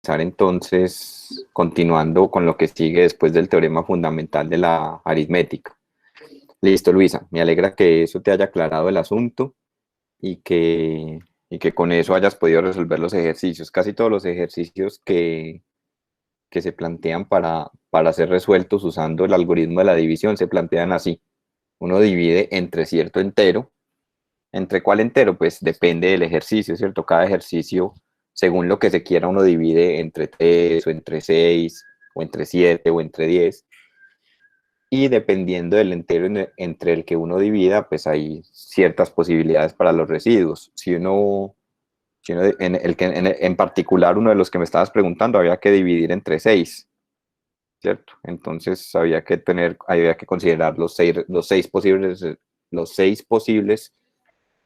entonces, continuando con lo que sigue después del teorema fundamental de la aritmética. Listo, Luisa, me alegra que eso te haya aclarado el asunto y que con eso hayas podido resolver los ejercicios. Casi todos los ejercicios que se plantean para ser resueltos usando el algoritmo de la división se plantean así. Uno divide entre cierto entero. ¿Entre cuál entero? Pues depende del ejercicio, ¿cierto? Cada ejercicio, según lo que se quiera, uno divide entre 3 o entre 6 o entre 7 o entre 10. Y dependiendo del entero entre el que uno divida, pues hay ciertas posibilidades para los residuos. Si uno en particular, uno de los que me estabas preguntando, había que dividir entre 6, ¿cierto? Entonces había que considerar los seis posibles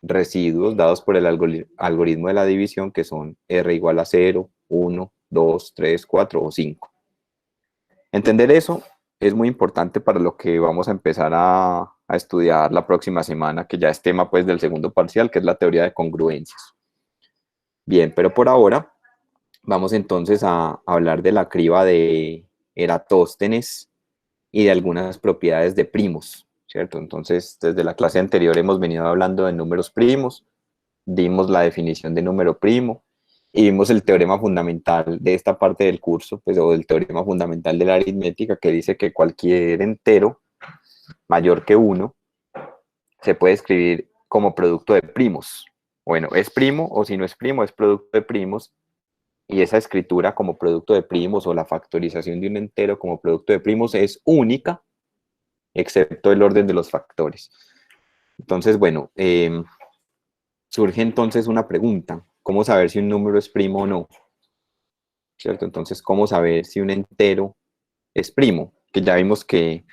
residuos dados por el algoritmo de la división, que son r igual a 0, 1, 2, 3, 4 o 5. Entender eso es muy importante para lo que vamos a empezar a estudiar la próxima semana, que ya es tema pues del segundo parcial, que es la teoría de congruencias. Bien, pero por ahora vamos entonces a hablar de la criba de Eratóstenes y de algunas propiedades de primos, ¿cierto? Entonces, desde la clase anterior hemos venido hablando de números primos, dimos la definición de número primo y vimos el teorema fundamental de esta parte del curso, pues, o el teorema fundamental de la aritmética, que dice que cualquier entero mayor que 1 se puede escribir como producto de primos. Bueno, es primo o si no es primo, es producto de primos, y esa escritura como producto de primos o la factorización de un entero como producto de primos es única, excepto el orden de los factores. Entonces, bueno, surge entonces una pregunta: ¿cómo saber si un número es primo o no? ¿Cierto? Entonces, ¿cómo saber si un entero es primo? Que ya vimos que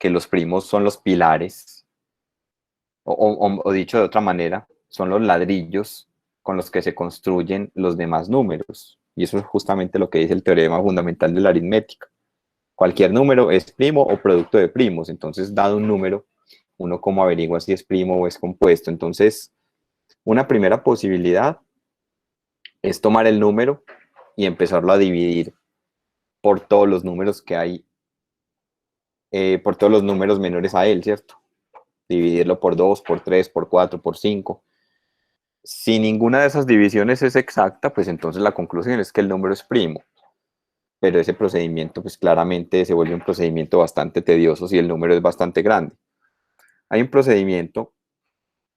los primos son los pilares, o dicho de otra manera, son los ladrillos con los que se construyen los demás números. Y eso es justamente lo que dice el teorema fundamental de la aritmética. Cualquier número es primo o producto de primos. Entonces, dado un número, uno cómo averigua si es primo o es compuesto. Entonces, una primera posibilidad es tomar el número y empezarlo a dividir por todos los números que hay, por todos los números menores a él, ¿cierto? Dividirlo por 2, por 3, por 4, por 5. Si ninguna de esas divisiones es exacta, pues entonces la conclusión es que el número es primo. Pero ese procedimiento, pues claramente se vuelve un procedimiento bastante tedioso si el número es bastante grande. Hay un procedimiento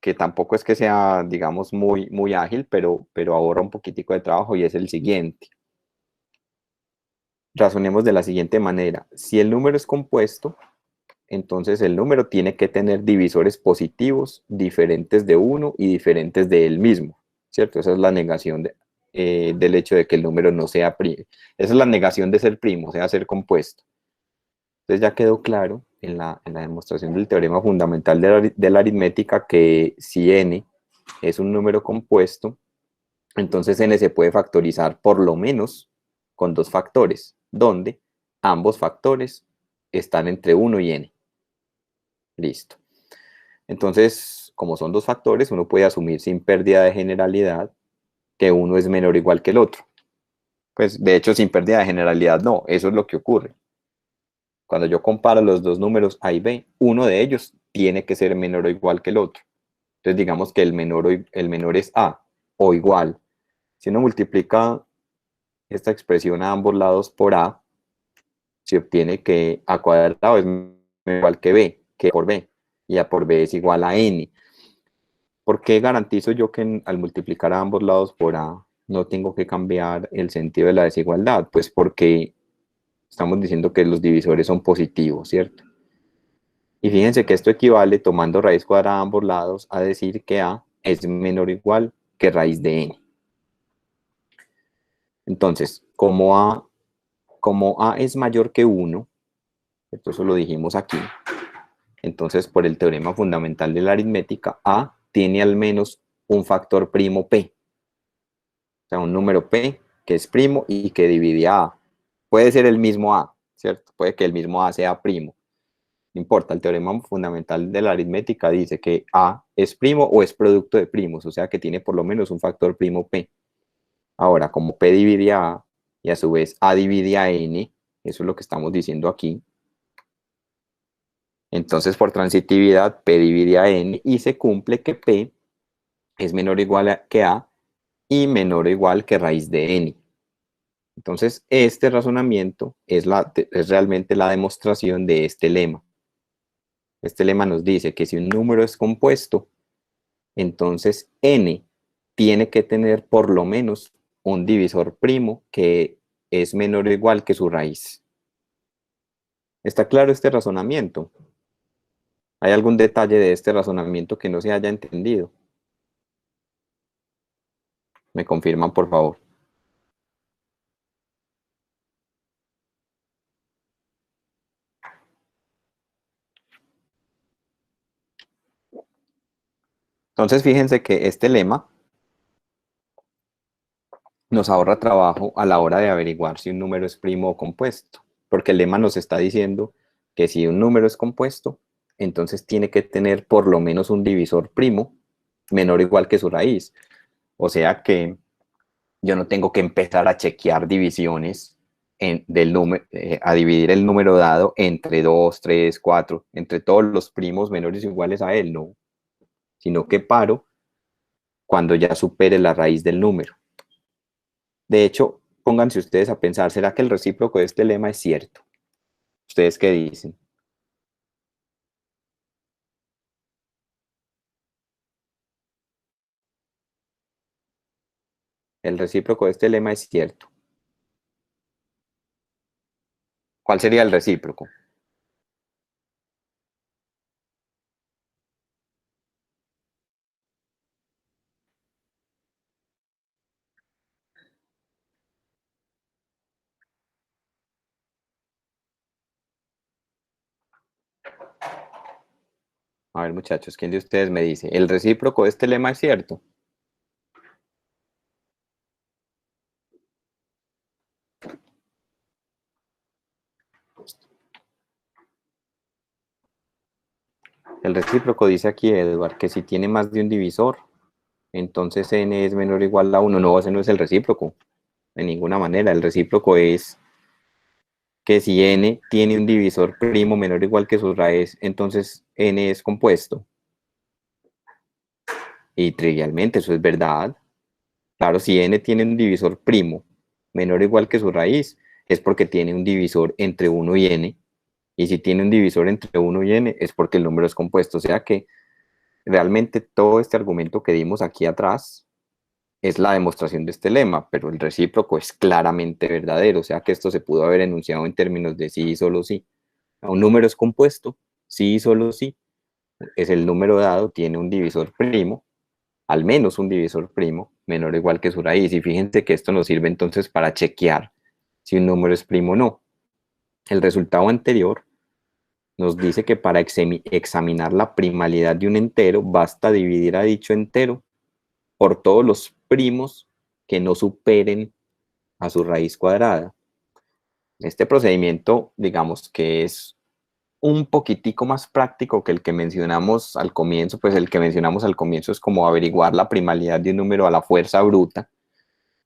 que tampoco es que sea, digamos, muy ágil, pero ahorra un poquitico de trabajo, y es el siguiente. Razonemos de la siguiente manera: si el número es compuesto, entonces el número tiene que tener divisores positivos diferentes de 1 y diferentes de él mismo, ¿cierto? Esa es la negación del hecho de que el número no sea primo. Esa es la negación de ser primo, o sea, ser compuesto. Entonces ya quedó claro en la demostración del teorema fundamental de la aritmética que si n es un número compuesto, entonces n se puede factorizar por lo menos con dos factores, donde ambos factores están entre 1 y n. Listo. Entonces, como son dos factores, uno puede asumir sin pérdida de generalidad que uno es menor o igual que el otro. Pues de hecho, sin pérdida de generalidad no, eso es lo que ocurre. Cuando yo comparo los dos números A y B, uno de ellos tiene que ser menor o igual que el otro. Entonces digamos que el menor es A o igual. Si uno multiplica esta expresión a ambos lados por A, se obtiene que A cuadrado es igual que B, que A por B, y A por B es igual a N. ¿Por qué garantizo yo que al multiplicar a ambos lados por A no tengo que cambiar el sentido de la desigualdad? Pues porque estamos diciendo que los divisores son positivos, ¿cierto? Y fíjense que esto equivale, tomando raíz cuadrada a ambos lados, a decir que A es menor o igual que raíz de N. Entonces, como A es mayor que 1, eso lo dijimos aquí, entonces por el teorema fundamental de la aritmética, A tiene al menos un factor primo P. O sea, un número P que es primo y que divide a A. Puede ser el mismo A, ¿cierto? Puede que el mismo A sea primo. No importa, el teorema fundamental de la aritmética dice que A es primo o es producto de primos, o sea que tiene por lo menos un factor primo P. Ahora, como P divide a A y a su vez A divide a N, eso es lo que estamos diciendo aquí. Entonces, por transitividad, P divide a N y se cumple que P es menor o igual que A y menor o igual que raíz de N. Entonces, este razonamiento es realmente la demostración de este lema. Este lema nos dice que si un número es compuesto, entonces N tiene que tener por lo menos un divisor primo que es menor o igual que su raíz. ¿Está claro este razonamiento? ¿Hay algún detalle de este razonamiento que no se haya entendido? Me confirman, por favor. Entonces, fíjense que este lema nos ahorra trabajo a la hora de averiguar si un número es primo o compuesto, porque el lema nos está diciendo que si un número es compuesto, entonces tiene que tener por lo menos un divisor primo menor o igual que su raíz. O sea que yo no tengo que empezar a chequear divisiones del número, a dividir el número dado entre 2, 3, 4, entre todos los primos menores o iguales a él, no, sino que paro cuando ya supere la raíz del número. De hecho, pónganse ustedes a pensar, ¿será que el recíproco de este lema es cierto? ¿Ustedes qué dicen? El recíproco de este lema es cierto. ¿Cuál sería el recíproco? A ver, muchachos, ¿quién de ustedes me dice? ¿El recíproco de este lema es cierto? El recíproco dice aquí, Edward, que si tiene más de un divisor, entonces n es menor o igual a 1. No, ese no es el recíproco, de ninguna manera. El recíproco es que si n tiene un divisor primo menor o igual que su raíz, entonces n es compuesto. Y trivialmente eso es verdad. Claro, si n tiene un divisor primo menor o igual que su raíz, es porque tiene un divisor entre 1 y n. Y si tiene un divisor entre 1 y n, es porque el número es compuesto. O sea que realmente todo este argumento que dimos aquí atrás es la demostración de este lema, pero el recíproco es claramente verdadero. O sea que esto se pudo haber enunciado en términos de sí y solo sí. Un número es compuesto, sí y solo sí. Es el número dado, tiene un divisor primo, al menos un divisor primo, menor o igual que su raíz. Y fíjense que esto nos sirve entonces para chequear si un número es primo o no. El resultado anterior nos dice que para examinar la primalidad de un entero, basta dividir a dicho entero por todos los primos que no superen a su raíz cuadrada. Este procedimiento, digamos que es un poquitico más práctico que el que mencionamos al comienzo, pues el que mencionamos al comienzo es como averiguar la primalidad de un número a la fuerza bruta.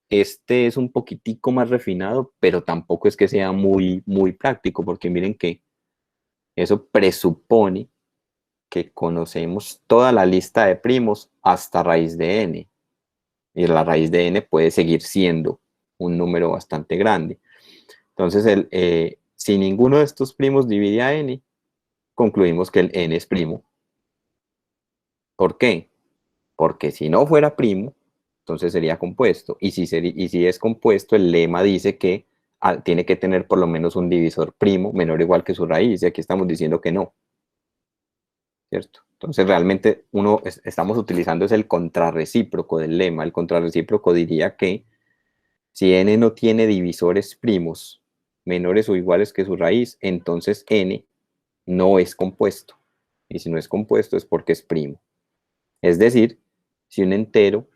Este es un poquitico más refinado, pero tampoco es que sea muy práctico, porque miren que eso presupone que conocemos toda la lista de primos hasta raíz de n, y la raíz de n puede seguir siendo un número bastante grande. Entonces, si ninguno de estos primos divide a n, concluimos que el n es primo. ¿Por qué? Porque si no fuera primo, entonces sería compuesto. Y si es compuesto, el lema dice que tiene que tener por lo menos un divisor primo menor o igual que su raíz. Y aquí estamos diciendo que no. ¿Cierto? Entonces realmente estamos utilizando es el contrarrecíproco del lema. El contrarrecíproco diría que si n no tiene divisores primos menores o iguales que su raíz, entonces n no es compuesto. Y si no es compuesto es porque es primo. Es decir, si un entero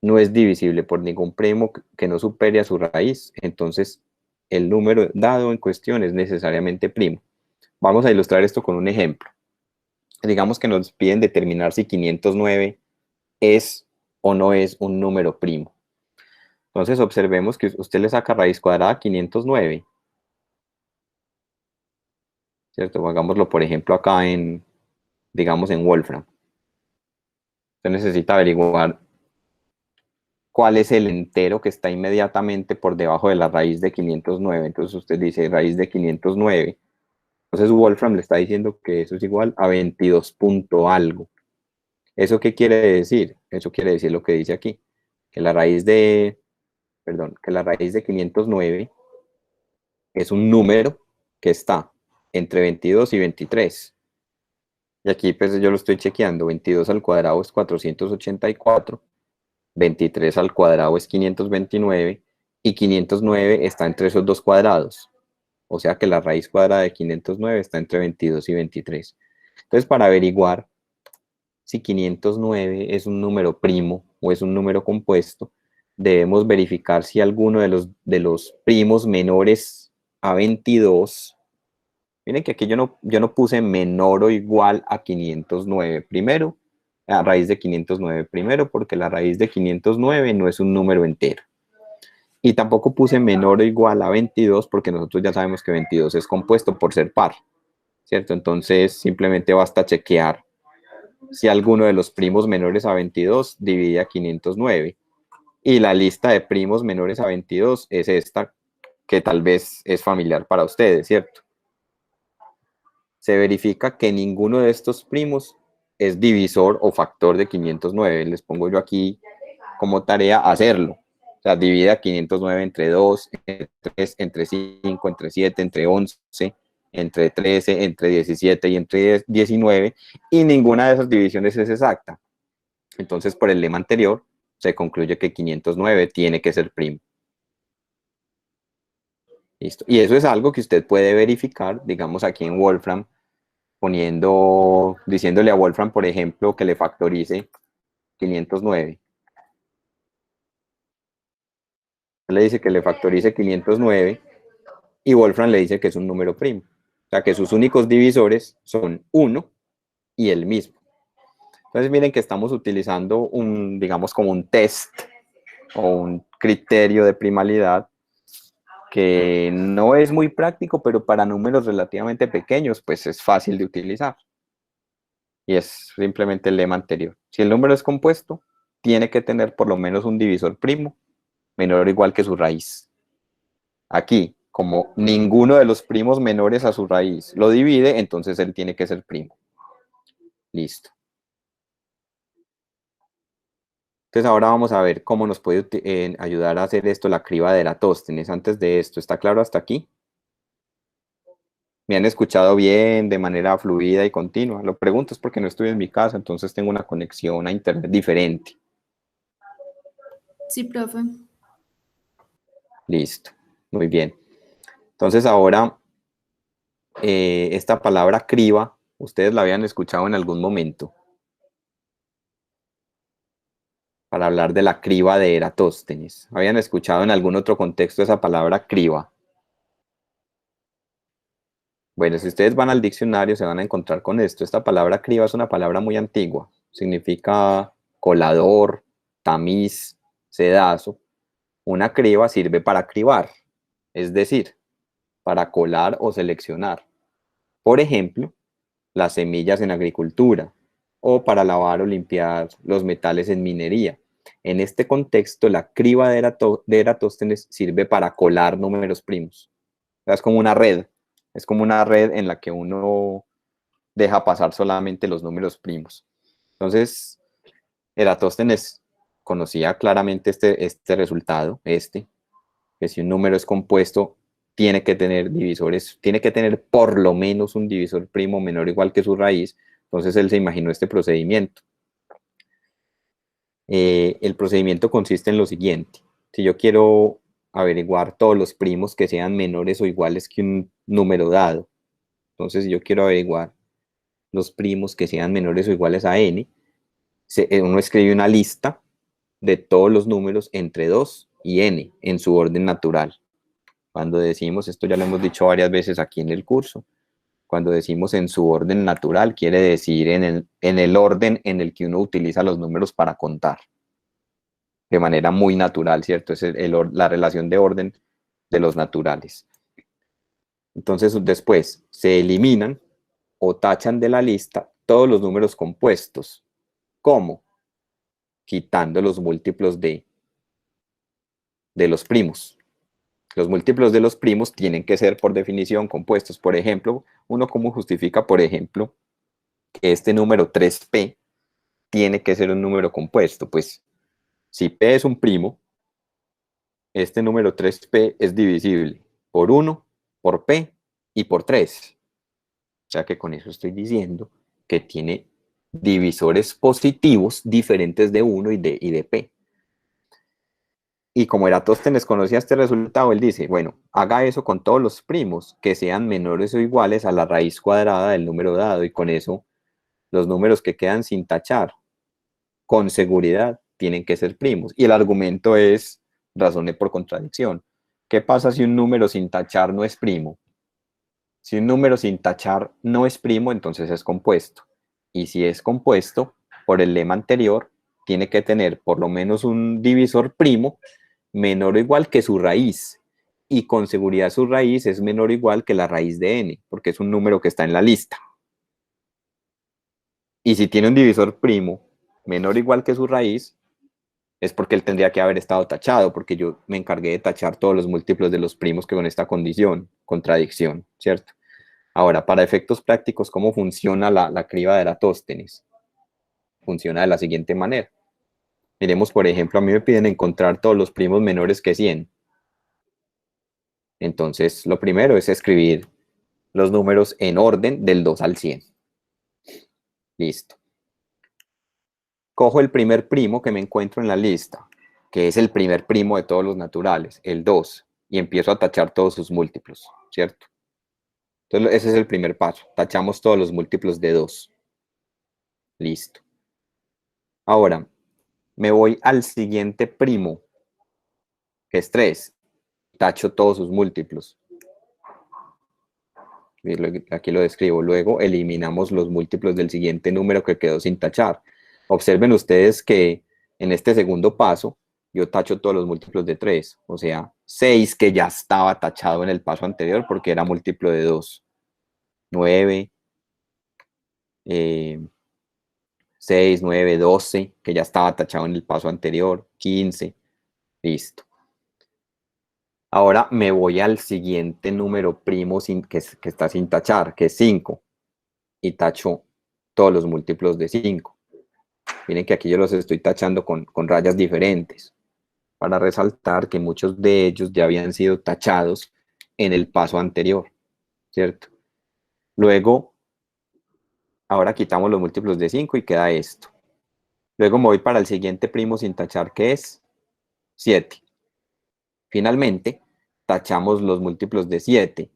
no es divisible por ningún primo que no supere a su raíz, entonces el número dado en cuestión es necesariamente primo. Vamos a ilustrar esto con un ejemplo. Digamos que nos piden determinar si 509 es o no es un número primo. Entonces observemos que usted le saca raíz cuadrada a 509, ¿cierto? Hagámoslo, por ejemplo, acá digamos, en Wolfram. Usted necesita averiguar cuál es el entero que está inmediatamente por debajo de la raíz de 509. Entonces usted dice raíz de 509. Entonces Wolfram le está diciendo que eso es igual a 22 punto algo. ¿Eso qué quiere decir? Eso quiere decir lo que dice aquí, que la raíz de, perdón, que la raíz de 509 es un número que está entre 22 y 23. Y aquí pues yo lo estoy chequeando, 22 al cuadrado es 484, 23 al cuadrado es 529 y 509 está entre esos dos cuadrados. O sea que la raíz cuadrada de 509 está entre 22 y 23. Entonces, para averiguar si 509 es un número primo o es un número compuesto, debemos verificar si alguno de los primos menores a 22, miren que aquí yo no puse menor o igual a 509 primero, a raíz de 509 primero, porque la raíz de 509 no es un número entero. Y tampoco puse menor o igual a 22 porque nosotros ya sabemos que 22 es compuesto por ser par, ¿cierto? Entonces simplemente basta chequear si alguno de los primos menores a 22 divide a 509. Y la lista de primos menores a 22 es esta, que tal vez es familiar para ustedes, ¿cierto? Se verifica que ninguno de estos primos es divisor o factor de 509. Les pongo yo aquí como tarea hacerlo. O sea, divide a 509 entre 2, entre 3, entre 5, entre 7, entre 11, entre 13, entre 17 y entre 19, y ninguna de esas divisiones es exacta. Entonces, por el lema anterior, se concluye que 509 tiene que ser primo. Listo. Y eso es algo que usted puede verificar, digamos, aquí en Wolfram, diciéndole a Wolfram, por ejemplo, que le factorice 509. Le dice que le factorice 509 y Wolfram le dice que es un número primo. O sea, que sus únicos divisores son 1 y el mismo. Entonces miren que estamos utilizando digamos, como un test o un criterio de primalidad que no es muy práctico, pero para números relativamente pequeños, pues es fácil de utilizar. Y es simplemente el lema anterior. Si el número es compuesto, tiene que tener por lo menos un divisor primo menor o igual que su raíz. Aquí, como ninguno de los primos menores a su raíz lo divide, entonces él tiene que ser primo. Listo. Entonces ahora vamos a ver cómo nos puede ayudar a hacer esto la criba de Eratóstenes. Antes de esto, ¿está claro hasta aquí? ¿Me han escuchado bien, de manera fluida y continua? Lo pregunto es porque no estoy en mi casa, entonces tengo una conexión a internet diferente. Sí, profe. Listo, muy bien. Entonces ahora, esta palabra criba, ustedes la habían escuchado en algún momento para hablar de la criba de Eratóstenes. ¿Habían escuchado en algún otro contexto esa palabra criba? Bueno, si ustedes van al diccionario se van a encontrar con esto. Esta palabra criba es una palabra muy antigua. Significa colador, tamiz, sedazo. Una criba sirve para cribar, es decir, para colar o seleccionar. Por ejemplo, las semillas en agricultura o para lavar o limpiar los metales en minería. En este contexto, la criba de Eratóstenes sirve para colar números primos. Es como una red, es como una red en la que uno deja pasar solamente los números primos. Entonces, Eratóstenes conocía claramente este resultado, que si un número es compuesto, tiene que tener divisores, tiene que tener por lo menos un divisor primo menor o igual que su raíz. Entonces él se imaginó este procedimiento. El procedimiento consiste en lo siguiente. Si yo quiero averiguar todos los primos que sean menores o iguales que un número dado, entonces si yo quiero averiguar los primos que sean menores o iguales a n, uno escribe una lista de todos los números entre 2 y n en su orden natural. Cuando decimos, esto ya lo hemos dicho varias veces aquí en el curso, cuando decimos en su orden natural, quiere decir en el orden en el que uno utiliza los números para contar. de manera muy natural, ¿cierto? Es la relación de orden de los naturales. Entonces, después se eliminan o tachan de la lista todos los números compuestos. ¿Cómo? Quitando los múltiplos de los primos. Los múltiplos de los primos tienen que ser por definición compuestos. Por ejemplo, uno cómo justifica, por ejemplo, que este número 3p tiene que ser un número compuesto. Pues si p es un primo, este número 3p es divisible por 1, por p y por 3. O sea que con eso estoy diciendo que tiene divisores positivos diferentes de 1 y de p. Y como Eratóstenes conocía este resultado, él dice, bueno, haga eso con todos los primos que sean menores o iguales a la raíz cuadrada del número dado, y con eso los números que quedan sin tachar, con seguridad, tienen que ser primos. Y el argumento es razones por contradicción. ¿Qué pasa si un número sin tachar no es primo? Si un número sin tachar no es primo, entonces es compuesto. Y si es compuesto, por el lema anterior, tiene que tener por lo menos un divisor primo menor o igual que su raíz. Y con seguridad su raíz es menor o igual que la raíz de n, porque es un número que está en la lista. Y si tiene un divisor primo menor o igual que su raíz, es porque él tendría que haber estado tachado, porque yo me encargué de tachar todos los múltiplos de los primos que con esta condición, contradicción, ¿cierto? Ahora, para efectos prácticos, ¿cómo funciona la criba de Eratóstenes? Funciona de la siguiente manera. Miremos, por ejemplo, a mí me piden encontrar todos los primos menores que 100. Entonces, lo primero es escribir los números en orden del 2 al 100. Listo. Cojo el primer primo que me encuentro en la lista, que es el primer primo de todos los naturales, el 2, y empiezo a tachar todos sus múltiplos, ¿cierto? Entonces, ese es el primer paso. Tachamos todos los múltiplos de 2. Listo. Ahora, me voy al siguiente primo, que es 3. Tacho todos sus múltiplos. Aquí lo describo. Luego eliminamos los múltiplos del siguiente número que quedó sin tachar. Observen ustedes que en este segundo paso yo tacho todos los múltiplos de 3, o sea, 6 que ya estaba tachado en el paso anterior porque era múltiplo de 2. 9, 6, 9, 12, que ya estaba tachado en el paso anterior. 15, listo. Ahora me voy al siguiente número primo que está sin tachar, que es 5, y tacho todos los múltiplos de 5. Miren que aquí yo los estoy tachando con rayas diferentes, para resaltar que muchos de ellos ya habían sido tachados en el paso anterior, ¿cierto? Luego, ahora quitamos los múltiplos de 5 y queda esto. Luego me voy para el siguiente primo sin tachar, que es 7. Finalmente, tachamos los múltiplos de 7.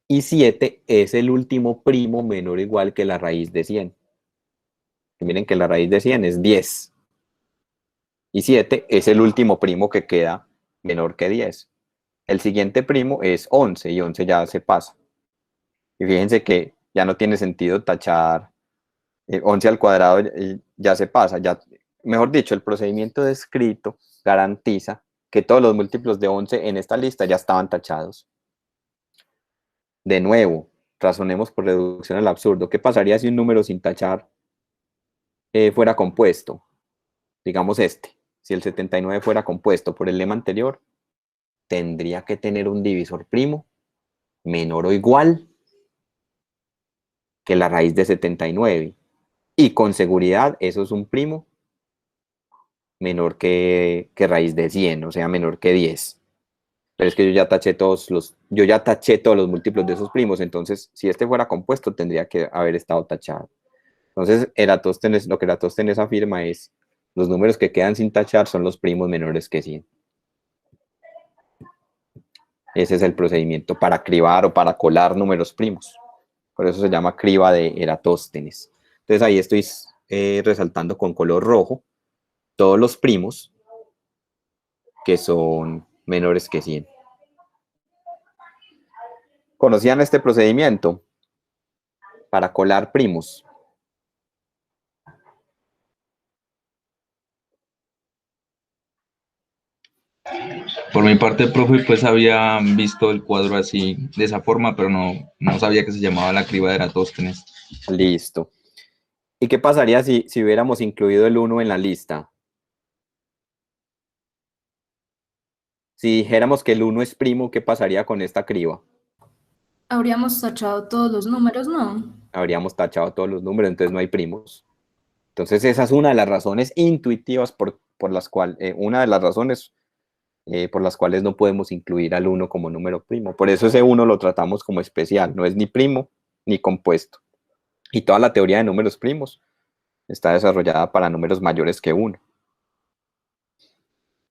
Y 7 es el último primo menor o igual que la raíz de 100. Y miren que la raíz de 100 es 10. Y 7 es el último primo que queda menor que 10. El siguiente primo es 11 y 11 ya se pasa. Y fíjense que ya no tiene sentido tachar 11 al cuadrado, ya se pasa. Ya, mejor dicho, el procedimiento descrito garantiza que todos los múltiplos de 11 en esta lista ya estaban tachados. De nuevo, razonemos por reducción al absurdo. ¿Qué pasaría si un número sin tachar fuera compuesto? Digamos este. Si el 79 fuera compuesto por el lema anterior, tendría que tener un divisor primo menor o igual que la raíz de 79. Y con seguridad eso es un primo menor que raíz de 100, o sea, menor que 10. Pero es que yo ya taché todos los múltiplos de esos primos, entonces si este fuera compuesto tendría que haber estado tachado. Entonces, lo que Eratóstenes afirma es, los números que quedan sin tachar son los primos menores que 100. Ese es el procedimiento para cribar o para colar números primos. Por eso se llama criba de Eratóstenes. Entonces ahí estoy resaltando con color rojo todos los primos que son menores que 100. ¿Conocían este procedimiento para colar primos? Por mi parte, profe, pues había visto el cuadro así, de esa forma, pero no sabía que se llamaba la criba de Eratóstenes. Listo. ¿Y qué pasaría si hubiéramos incluido el uno en la lista? Si dijéramos que el uno es primo, ¿qué pasaría con esta criba? Habríamos tachado todos los números, ¿no? Habríamos tachado todos los números, entonces no hay primos. Entonces esa es una de las razones intuitivas por las cuales, una de las razones por las cuales no podemos incluir al uno como número primo. Por eso ese uno lo tratamos como especial, no es ni primo ni compuesto. Y toda la teoría de números primos está desarrollada para números mayores que uno.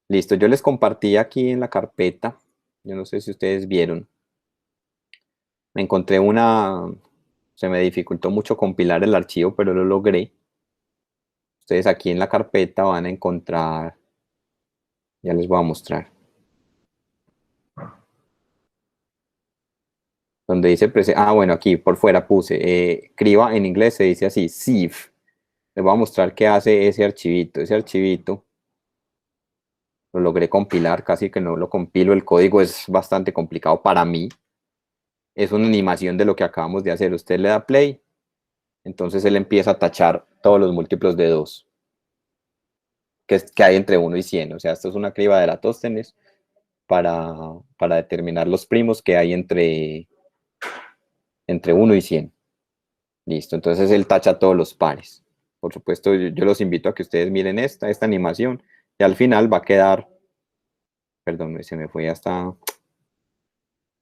Listo, yo les compartí aquí en la carpeta, yo no sé si ustedes vieron, me encontré se me dificultó mucho compilar el archivo, pero lo logré. Ustedes aquí en la carpeta van a encontrar, ya les voy a mostrar, donde dice, bueno, aquí por fuera puse, criba en inglés se dice así, sieve. Les voy a mostrar qué hace ese archivito. Ese archivito lo logré compilar, casi que no lo compilo, el código es bastante complicado para mí. Es una animación de lo que acabamos de hacer. Usted le da play, entonces él empieza a tachar todos los múltiplos de 2 que hay entre 1 y 100. O sea, esto es una criba de Eratóstenes para determinar los primos que hay entre 1 y 100. Listo, entonces él tacha todos los pares. Por supuesto, yo los invito a que ustedes miren esta animación y al final va a quedar, perdón, se me fue hasta,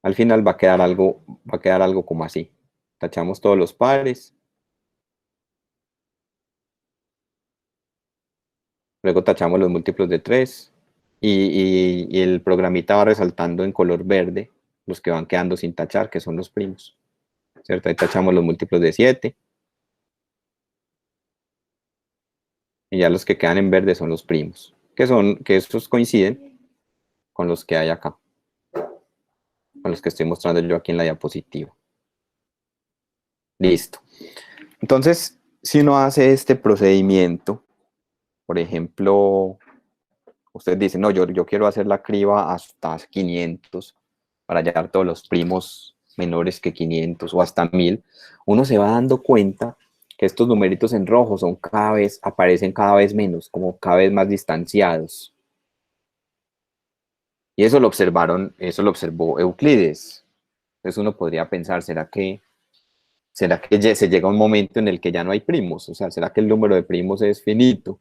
al final va a quedar algo como así. Tachamos todos los pares. Luego tachamos los múltiplos de 3 y el programita va resaltando en color verde los que van quedando sin tachar, que son los primos. ¿Cierto? Ahí tachamos los múltiplos de 7. Y ya los que quedan en verde son los primos, que estos coinciden con los que hay acá, con los que estoy mostrando yo aquí en la diapositiva. Listo. Entonces, si uno hace este procedimiento, por ejemplo, usted dice, no, yo quiero hacer la criba hasta 500 para hallar todos los primos menores que 500 o hasta 1000, uno se va dando cuenta que estos numeritos en rojo aparecen cada vez menos, como cada vez más distanciados. Y eso lo observó Euclides. Entonces uno podría pensar, ¿será que se llega a un momento en el que ya no hay primos? O sea, ¿será que el número de primos es finito?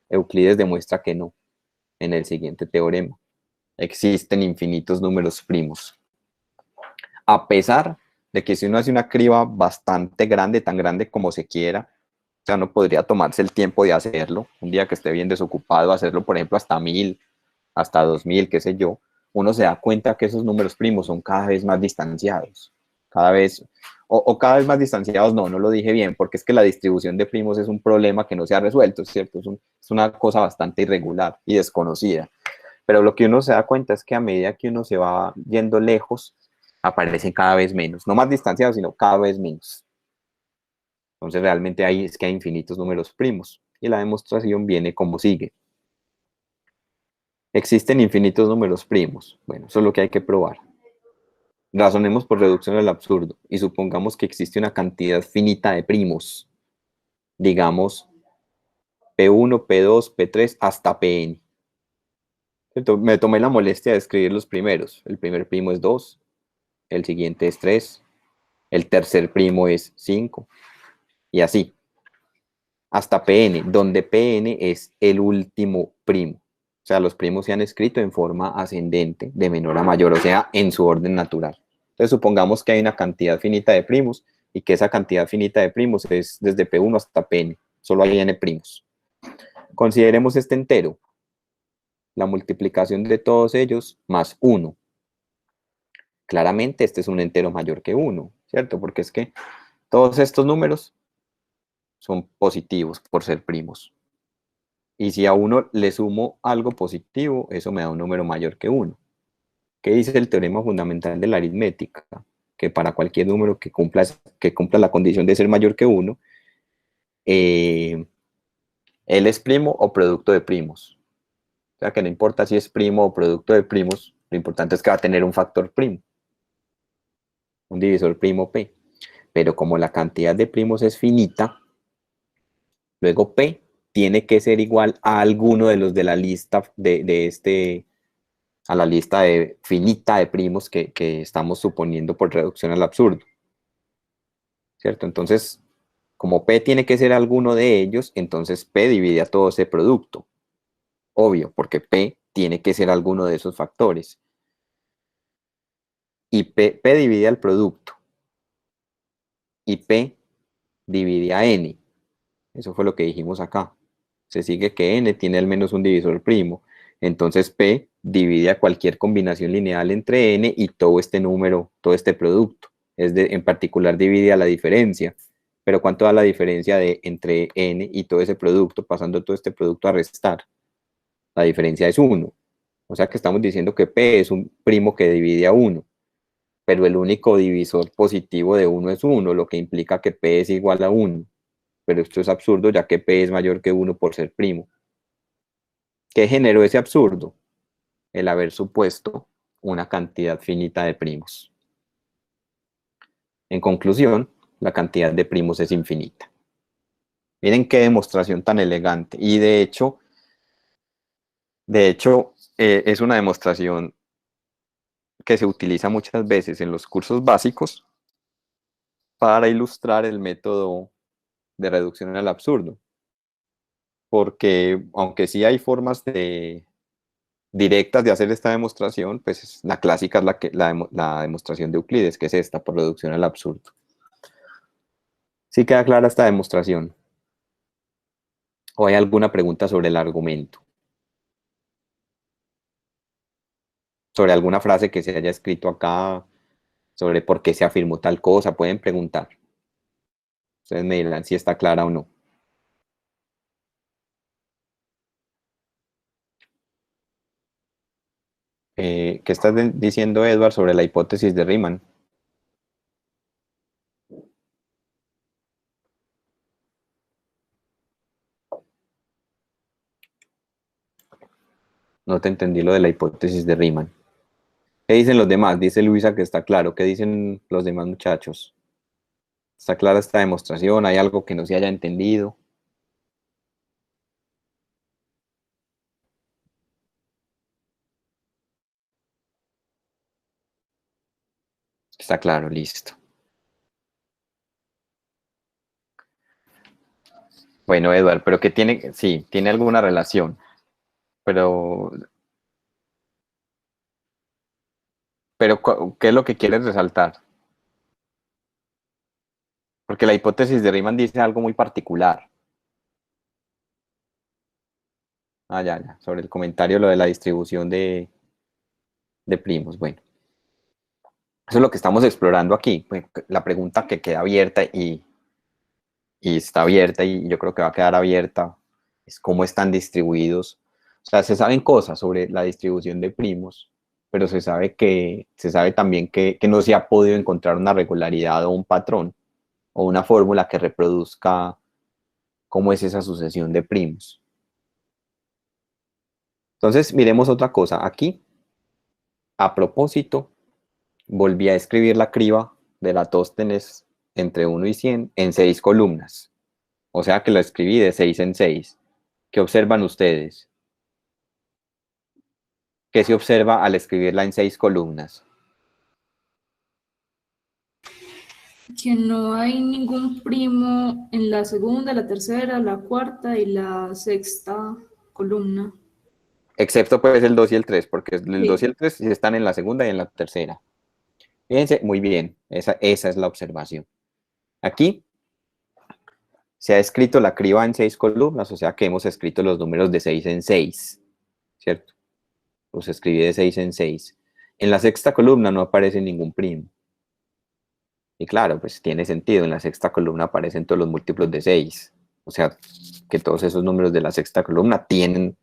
Euclides demuestra que no, en el siguiente teorema. Existen infinitos números primos. A pesar de que si uno hace una criba bastante grande, tan grande como se quiera, o sea, uno podría tomarse el tiempo de hacerlo, un día que esté bien desocupado, hacerlo, por ejemplo, hasta 1000, hasta 2000, qué sé yo, uno se da cuenta que esos números primos son cada vez más distanciados, cada vez, o cada vez más distanciados, no lo dije bien, porque es que la distribución de primos es un problema que no se ha resuelto, ¿cierto? Es una cosa bastante irregular y desconocida. Pero lo que uno se da cuenta es que a medida que uno se va yendo lejos, aparecen cada vez menos, no más distanciados, sino cada vez menos. Entonces realmente es que hay infinitos números primos. Y la demostración viene como sigue. Existen infinitos números primos. Bueno, eso es lo que hay que probar. Razonemos por reducción al absurdo y supongamos que existe una cantidad finita de primos. Digamos P1, P2, P3 hasta Pn. Me tomé la molestia de escribir los primeros. El primer primo es 2, el siguiente es 3, el tercer primo es 5 y así. Hasta Pn, donde Pn es el último primo. O sea, los primos se han escrito en forma ascendente, de menor a mayor, o sea, en su orden natural. Entonces, supongamos que hay una cantidad finita de primos y que esa cantidad finita de primos es desde P1 hasta Pn. Solo hay n primos. Consideremos este entero, la multiplicación de todos ellos más 1. Claramente este es un entero mayor que 1, ¿cierto? Porque es que todos estos números son positivos por ser primos. Y si a uno le sumo algo positivo, eso me da un número mayor que 1. ¿Qué dice el teorema fundamental de la aritmética? Que para cualquier número que cumpla la condición de ser mayor que 1, él es primo o producto de primos. sea que no importa si es primo o producto de primos, lo importante es que va a tener un factor primo, un divisor primo P. Pero como la cantidad de primos es finita, luego P tiene que ser igual a alguno de los de la lista a la lista de finita de primos que estamos suponiendo por reducción al absurdo. ¿Cierto? Entonces, como P tiene que ser alguno de ellos, entonces P divide a todo ese producto. Obvio, porque P tiene que ser alguno de esos factores. Y P divide al producto. Y P divide a N. Eso fue lo que dijimos acá. Se sigue que N tiene al menos un divisor primo. Entonces P divide a cualquier combinación lineal entre N y todo este número, todo este producto. En particular divide a la diferencia. Pero ¿cuánto da la diferencia entre N y todo ese producto, pasando todo este producto a restar? La diferencia es 1. O sea que estamos diciendo que P es un primo que divide a 1. Pero el único divisor positivo de 1 es 1, lo que implica que P es igual a 1. Pero esto es absurdo ya que P es mayor que 1 por ser primo. ¿Qué generó ese absurdo? El haber supuesto una cantidad finita de primos. En conclusión, la cantidad de primos es infinita. Miren qué demostración tan elegante. Y de hecho es una demostración que se utiliza muchas veces en los cursos básicos para ilustrar el método de reducción al absurdo. Porque aunque sí hay formas directas de hacer esta demostración, pues la clásica es la demostración de Euclides, que es esta, por reducción al absurdo. ¿Sí queda clara esta demostración? ¿O hay alguna pregunta sobre el argumento? Sobre alguna frase que se haya escrito acá, sobre por qué se afirmó tal cosa, pueden preguntar. Ustedes me dirán si está clara o no. ¿Qué estás diciendo, Edward, sobre la hipótesis de Riemann? No te entendí lo de la hipótesis de Riemann. ¿Qué dicen los demás? Dice Luisa que está claro. ¿Qué dicen los demás muchachos? ¿Está clara esta demostración? ¿Hay algo que no se haya entendido? Está claro, listo. Bueno, Edward, pero que tiene, sí, tiene alguna relación, pero ¿qué es lo que quieres resaltar? Porque la hipótesis de Riemann dice algo muy particular. Ah, ya, sobre el comentario, lo de la distribución de primos. Bueno, eso es lo que estamos explorando aquí. Pues, la pregunta que queda abierta y está abierta y yo creo que va a quedar abierta es cómo están distribuidos. O sea, se saben cosas sobre la distribución de primos, pero se sabe también que no se ha podido encontrar una regularidad o un patrón o una fórmula que reproduzca cómo es esa sucesión de primos. Entonces, miremos otra cosa. Aquí, a propósito, volví a escribir la criba de Eratóstenes entre 1 y 100 en 6 columnas. O sea que la escribí de 6 en 6. ¿Qué observan ustedes? ¿Qué se observa al escribirla en 6 columnas? Que no hay ningún primo en la segunda, la tercera, la cuarta y la sexta columna. Excepto pues el 2 y el 3, porque el Sí. 2 y el 3 sí están en la segunda y en la tercera. Fíjense, muy bien, esa es la observación. Aquí se ha escrito la criba en 6 columnas, o sea que hemos escrito los números de 6 en 6, ¿cierto? Los escribí de 6 en 6. En la sexta columna no aparece ningún primo. Y claro, pues tiene sentido, en la sexta columna aparecen todos los múltiplos de 6. O sea, que todos esos números de la sexta columna tienen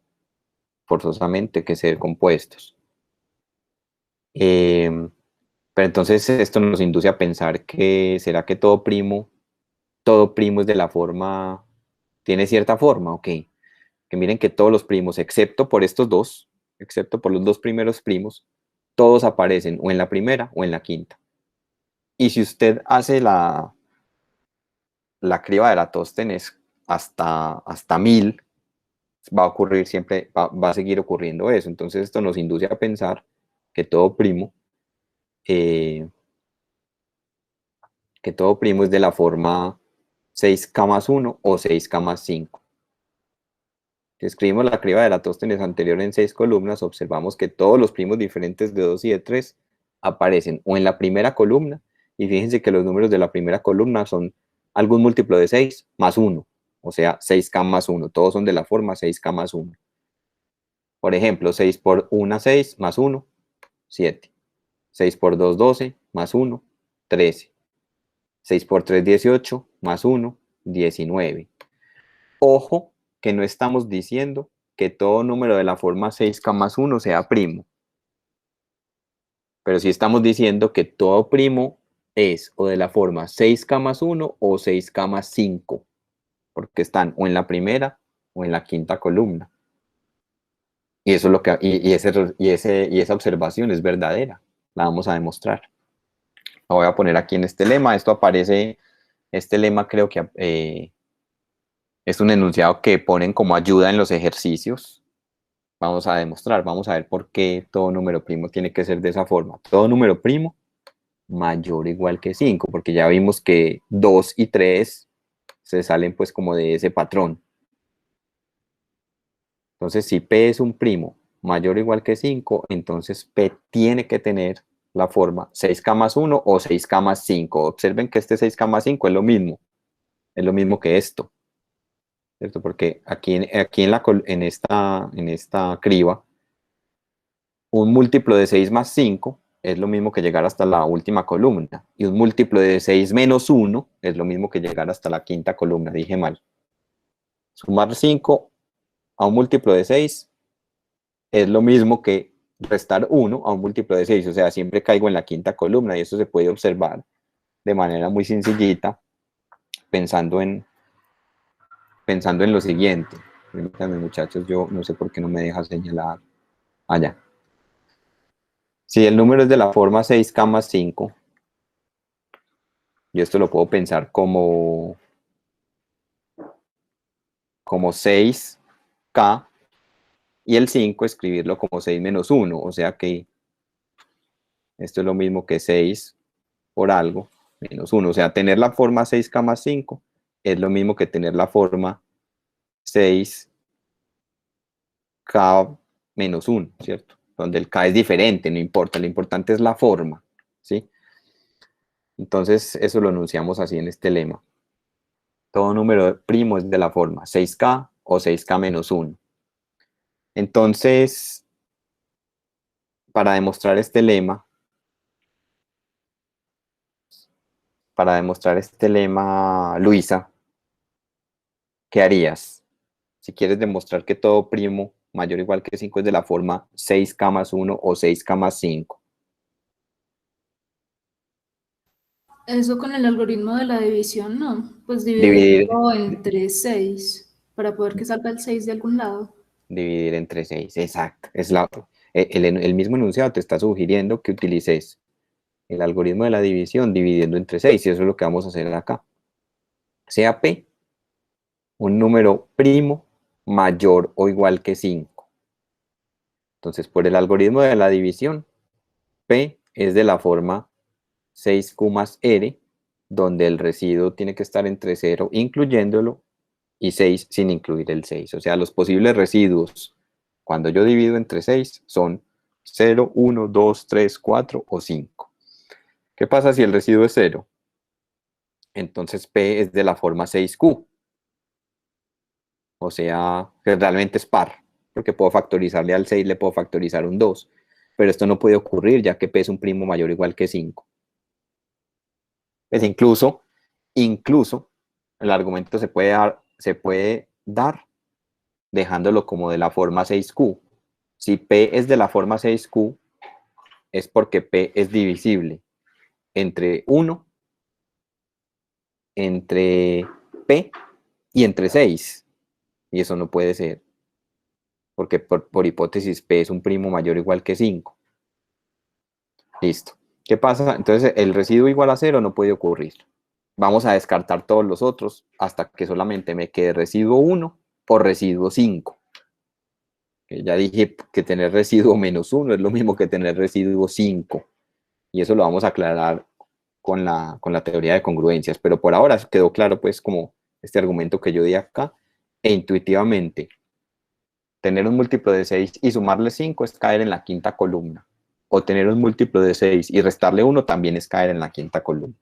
forzosamente que ser compuestos. Pero entonces esto nos induce a pensar que, ¿será que todo primo es de la forma, tiene cierta forma? Ok. que miren que todos los primos, excepto por estos dos, excepto por los dos primeros primos, todos aparecen o en la primera o en la quinta. Y si usted hace la criba de Eratóstenes hasta 1000, va a ocurrir siempre, va a seguir ocurriendo eso. Entonces esto nos induce a pensar que todo primo es de la forma 6K más 1 o 6K más 5. Si escribimos la criba de Eratóstenes anterior en 6 columnas, observamos que todos los primos diferentes de 2 y de 3 aparecen o en la primera columna, y fíjense que los números de la primera columna son algún múltiplo de 6 más 1, o sea, 6K más 1, todos son de la forma 6K más 1. Por ejemplo, 6 por 1, 6, más 1, 7. 6 por 2, 12, más 1, 13. 6 por 3, 18, más 1, 19. Ojo que no estamos diciendo que todo número de la forma 6K más 1 sea primo. Pero sí estamos diciendo que todo primo es o de la forma 6K más 1 o 6K más 5, porque están o en la primera o en la quinta columna. Y eso es lo que esa observación es verdadera. La vamos a demostrar. La voy a poner aquí en este lema. Esto aparece, este lema creo que es un enunciado que ponen como ayuda en los ejercicios. Vamos a demostrar, vamos a ver por qué todo número primo tiene que ser de esa forma. Todo número primo mayor o igual que 5, porque ya vimos que 2 y 3 se salen pues como de ese patrón. Entonces, si P es un primo mayor o igual que 5, entonces P tiene que tener la forma 6K más 1 o 6K más 5. Observen que este 6K más 5 es lo mismo que esto, ¿cierto? Porque aquí en esta criba, un múltiplo de 6 más 5 es lo mismo que llegar hasta la última columna, y un múltiplo de 6 menos 1 es lo mismo que llegar hasta la quinta columna, dije mal. Sumar 5 a un múltiplo de 6 es lo mismo que restar 1 a un múltiplo de 6, o sea, siempre caigo en la quinta columna, y eso se puede observar de manera muy sencillita, pensando en lo siguiente. Permítanme, muchachos, yo no sé por qué no me deja señalar allá. Si el número es de la forma 6K más 5, yo esto lo puedo pensar como 6K, y el 5 escribirlo como 6 menos 1, o sea que esto es lo mismo que 6 por algo menos 1, o sea, tener la forma 6K más 5 es lo mismo que tener la forma 6K menos 1, ¿cierto? Donde el K es diferente, no importa, lo importante es la forma, ¿sí? Entonces, eso lo enunciamos así en este lema. Todo número primo es de la forma 6K o 6K menos 1. Entonces, para demostrar este lema, Luisa, ¿qué harías? Si quieres demostrar que todo primo mayor o igual que 5 es de la forma 6K más 1 o 6K más 5. Eso con el algoritmo de la división, no. Pues Dividir, dividirlo entre 6 para poder que salga el 6 de algún lado. dividir entre 6, exacto. El mismo enunciado te está sugiriendo que utilices el algoritmo de la división dividiendo entre 6, y eso es lo que vamos a hacer acá. Sea P un número primo mayor o igual que 5. Entonces, por el algoritmo de la división, P es de la forma 6Q más R, donde el residuo tiene que estar entre 0 incluyéndolo y 6 sin incluir el 6. O sea, los posibles residuos cuando yo divido entre 6 son 0, 1, 2, 3, 4 o 5. ¿Qué pasa si el residuo es 0? Entonces P es de la forma 6Q. O sea, que realmente es par, porque puedo factorizarle al 6, le puedo factorizar un 2. Pero esto no puede ocurrir ya que P es un primo mayor o igual que 5. Pues incluso el argumento se puede dar dejándolo como de la forma 6Q. Si P es de la forma 6Q, es porque P es divisible entre 1, entre P y entre 6. Y eso no puede ser. porque por hipótesis P es un primo mayor o igual que 5. Listo. ¿Qué pasa? Entonces el residuo igual a 0 no puede ocurrir. Vamos a descartar todos los otros hasta que solamente me quede residuo 1 o residuo 5. Ya dije que tener residuo menos 1 es lo mismo que tener residuo 5. Y eso lo vamos a aclarar con la teoría de congruencias. Pero por ahora quedó claro pues como este argumento que yo di acá. E intuitivamente, tener un múltiplo de 6 y sumarle 5 es caer en la quinta columna. O tener un múltiplo de 6 y restarle 1 también es caer en la quinta columna.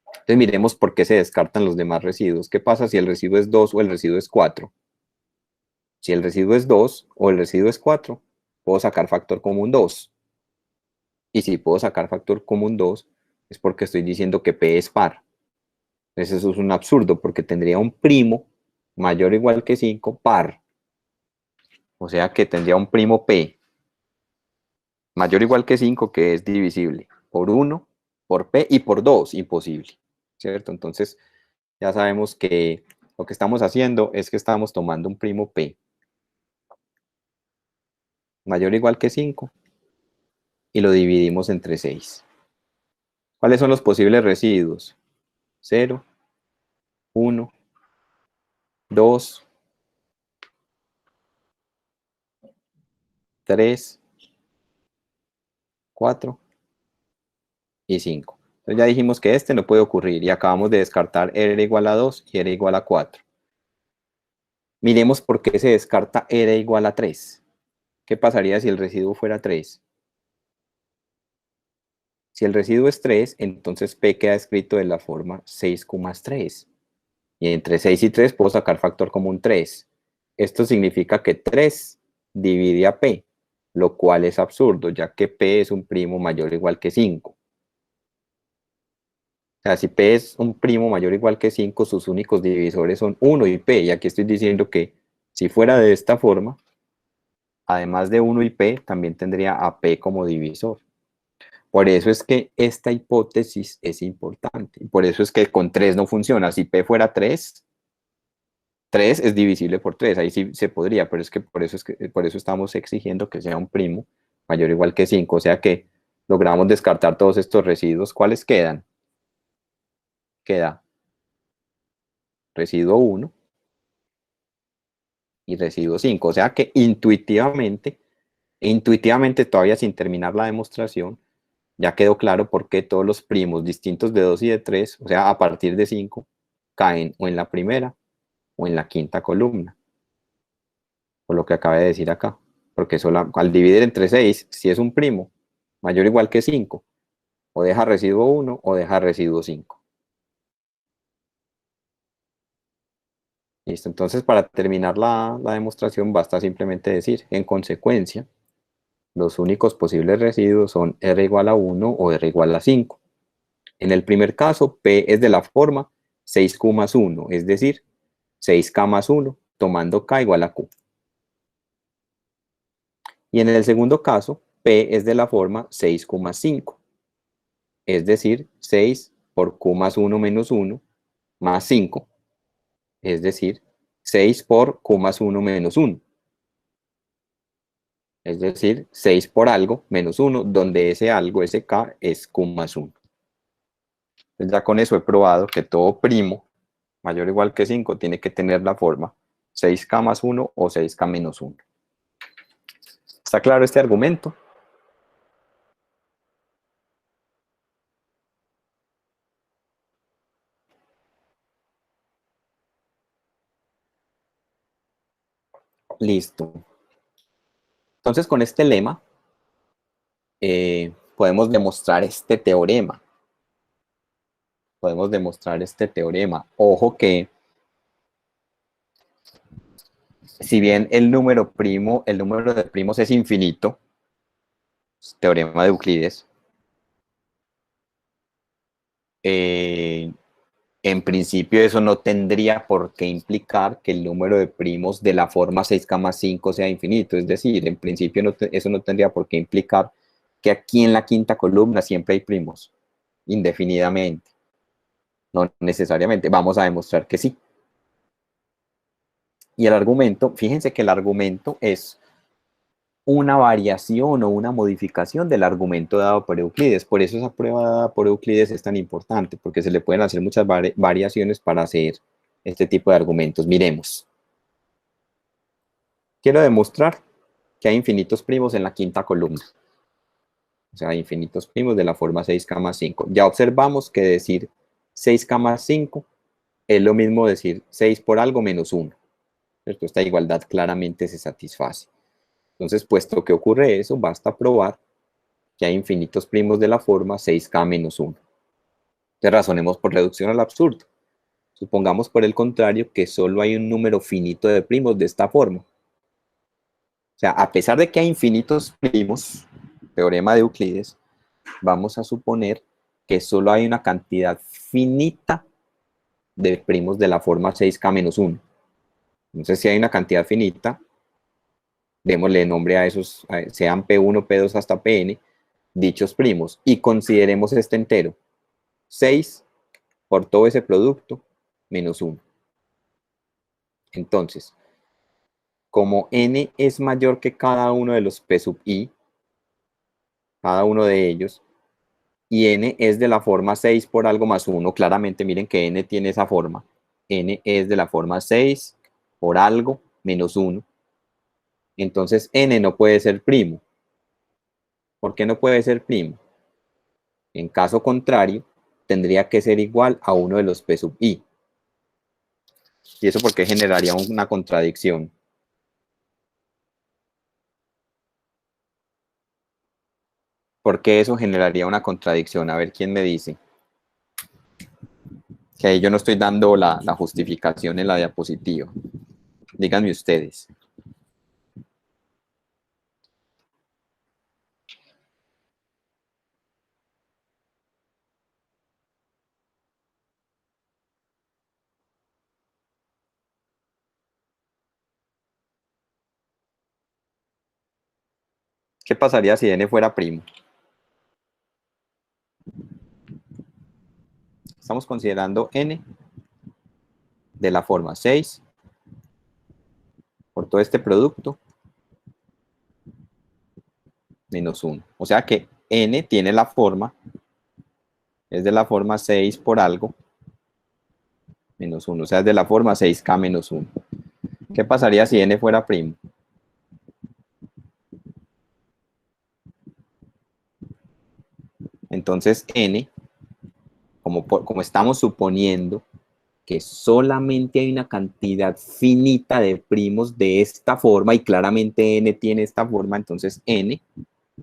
Entonces miremos por qué se descartan los demás residuos. ¿Qué pasa si el residuo es 2 o el residuo es 4? Si el residuo es 2 o el residuo es 4, puedo sacar factor común 2. Y si puedo sacar factor común 2, es porque estoy diciendo que P es par. Entonces eso es un absurdo, porque tendría un primo mayor o igual que 5 par. O sea que tendría un primo P mayor o igual que 5 que es divisible por 1, por P y por 2, imposible. ¿Cierto? Entonces ya sabemos que lo que estamos haciendo es que estamos tomando un primo P mayor o igual que 5 y lo dividimos entre 6. ¿Cuáles son los posibles residuos? 0, 1, 2, 3, 4 y 5. Entonces ya dijimos que este no puede ocurrir y acabamos de descartar R igual a 2 y R igual a 4. Miremos por qué se descarta R igual a 3. ¿Qué pasaría si el residuo fuera 3? Si el residuo es 3, entonces P queda escrito de la forma 6, 3. Y entre 6 y 3 puedo sacar factor común 3. Esto significa que 3 divide a P, lo cual es absurdo, ya que P es un primo mayor o igual que 5. O sea, si P es un primo mayor o igual que 5, sus únicos divisores son 1 y P. Y aquí estoy diciendo que si fuera de esta forma, además de 1 y P, también tendría a P como divisor. Por eso es que esta hipótesis es importante. Por eso es que con 3 no funciona. Si P fuera 3, 3 es divisible por 3. Ahí sí se podría, pero es que por eso estamos exigiendo que sea un primo mayor o igual que 5. O sea que logramos descartar todos estos residuos. ¿Cuáles quedan? Queda residuo 1 y residuo 5. O sea que intuitivamente todavía sin terminar la demostración, ya quedó claro por qué todos los primos distintos de 2 y de 3, o sea, a partir de 5, caen o en la primera o en la quinta columna. Por lo que acabé de decir acá. Porque al dividir entre 6, si es un primo mayor o igual que 5, o deja residuo 1 o deja residuo 5. Listo, entonces para terminar la demostración basta simplemente decir, en consecuencia, los únicos posibles residuos son R igual a 1 o R igual a 5. En el primer caso, P es de la forma 6Q más 1, es decir, 6K más 1, tomando K igual a Q. Y en el segundo caso, P es de la forma 6Q más 5, es decir, 6 por Q más 1 menos 1 más 5, es decir, 6 por Q más 1 menos 1. Es decir, 6 por algo menos 1, donde ese algo, ese K, es Q más 1. Entonces ya con eso he probado que todo primo mayor o igual que 5 tiene que tener la forma 6K más 1 o 6K menos 1. ¿Está claro este argumento? Listo. Entonces con este lema podemos demostrar este teorema. Ojo que si bien el número de primos es infinito, teorema de Euclides, en principio eso no tendría por qué implicar que el número de primos de la forma 6K más 5 sea infinito. Es decir, en principio eso no tendría por qué implicar que aquí en la quinta columna siempre hay primos, indefinidamente. No necesariamente. Vamos a demostrar que sí. Y el argumento, fíjense que el argumento es una variación o una modificación del argumento dado por Euclides. Por eso esa prueba dada por Euclides es tan importante, porque se le pueden hacer muchas variaciones para hacer este tipo de argumentos. Miremos. Quiero demostrar que hay infinitos primos en la quinta columna. O sea, infinitos primos de la forma 6,5. Ya observamos que decir 6,5 es lo mismo decir 6 por algo menos 1. ¿Cierto? Esta igualdad claramente se satisface. Entonces, puesto que ocurre eso, basta probar que hay infinitos primos de la forma 6k menos 1. Entonces, razonemos por reducción al absurdo. Supongamos, por el contrario, que solo hay un número finito de primos de esta forma. O sea, a pesar de que hay infinitos primos, teorema de Euclides, vamos a suponer que solo hay una cantidad finita de primos de la forma 6k menos 1. Entonces, si hay una cantidad finita, démosle nombre a esos, sean P1, P2 hasta Pn, dichos primos, y consideremos este entero, 6 por todo ese producto, menos 1. Entonces, como n es mayor que cada uno de los P sub i, cada uno de ellos, y n es de la forma 6 por algo más 1, claramente miren que n tiene esa forma, n es de la forma 6 por algo menos 1, entonces n no puede ser primo. ¿Por qué no puede ser primo? En caso contrario, tendría que ser igual a uno de los P sub i. ¿Y eso porque generaría una contradicción? ¿Por qué eso generaría una contradicción? A ver, ¿quién me dice? Que ahí yo no estoy dando la justificación en la diapositiva. Díganme ustedes. ¿Qué pasaría si n fuera primo? Estamos considerando n de la forma 6 por todo este producto menos 1. O sea que n tiene la forma, es de la forma 6 por algo menos 1. O sea, es de la forma 6k menos 1. ¿Qué pasaría si n fuera primo? Entonces n, como estamos suponiendo que solamente hay una cantidad finita de primos de esta forma y claramente n tiene esta forma, entonces n,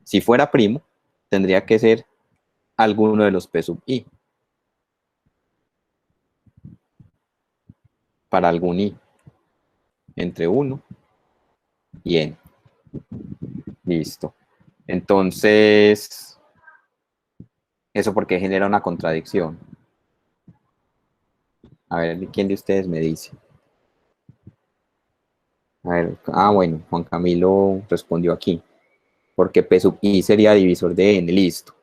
si fuera primo, tendría que ser alguno de los P sub i para algún i entre 1 y n. Listo. Entonces, ¿eso porque genera una contradicción? A ver, ¿quién de ustedes me dice? A ver, bueno, Juan Camilo respondió aquí. Porque P sub i sería divisor de n, listo.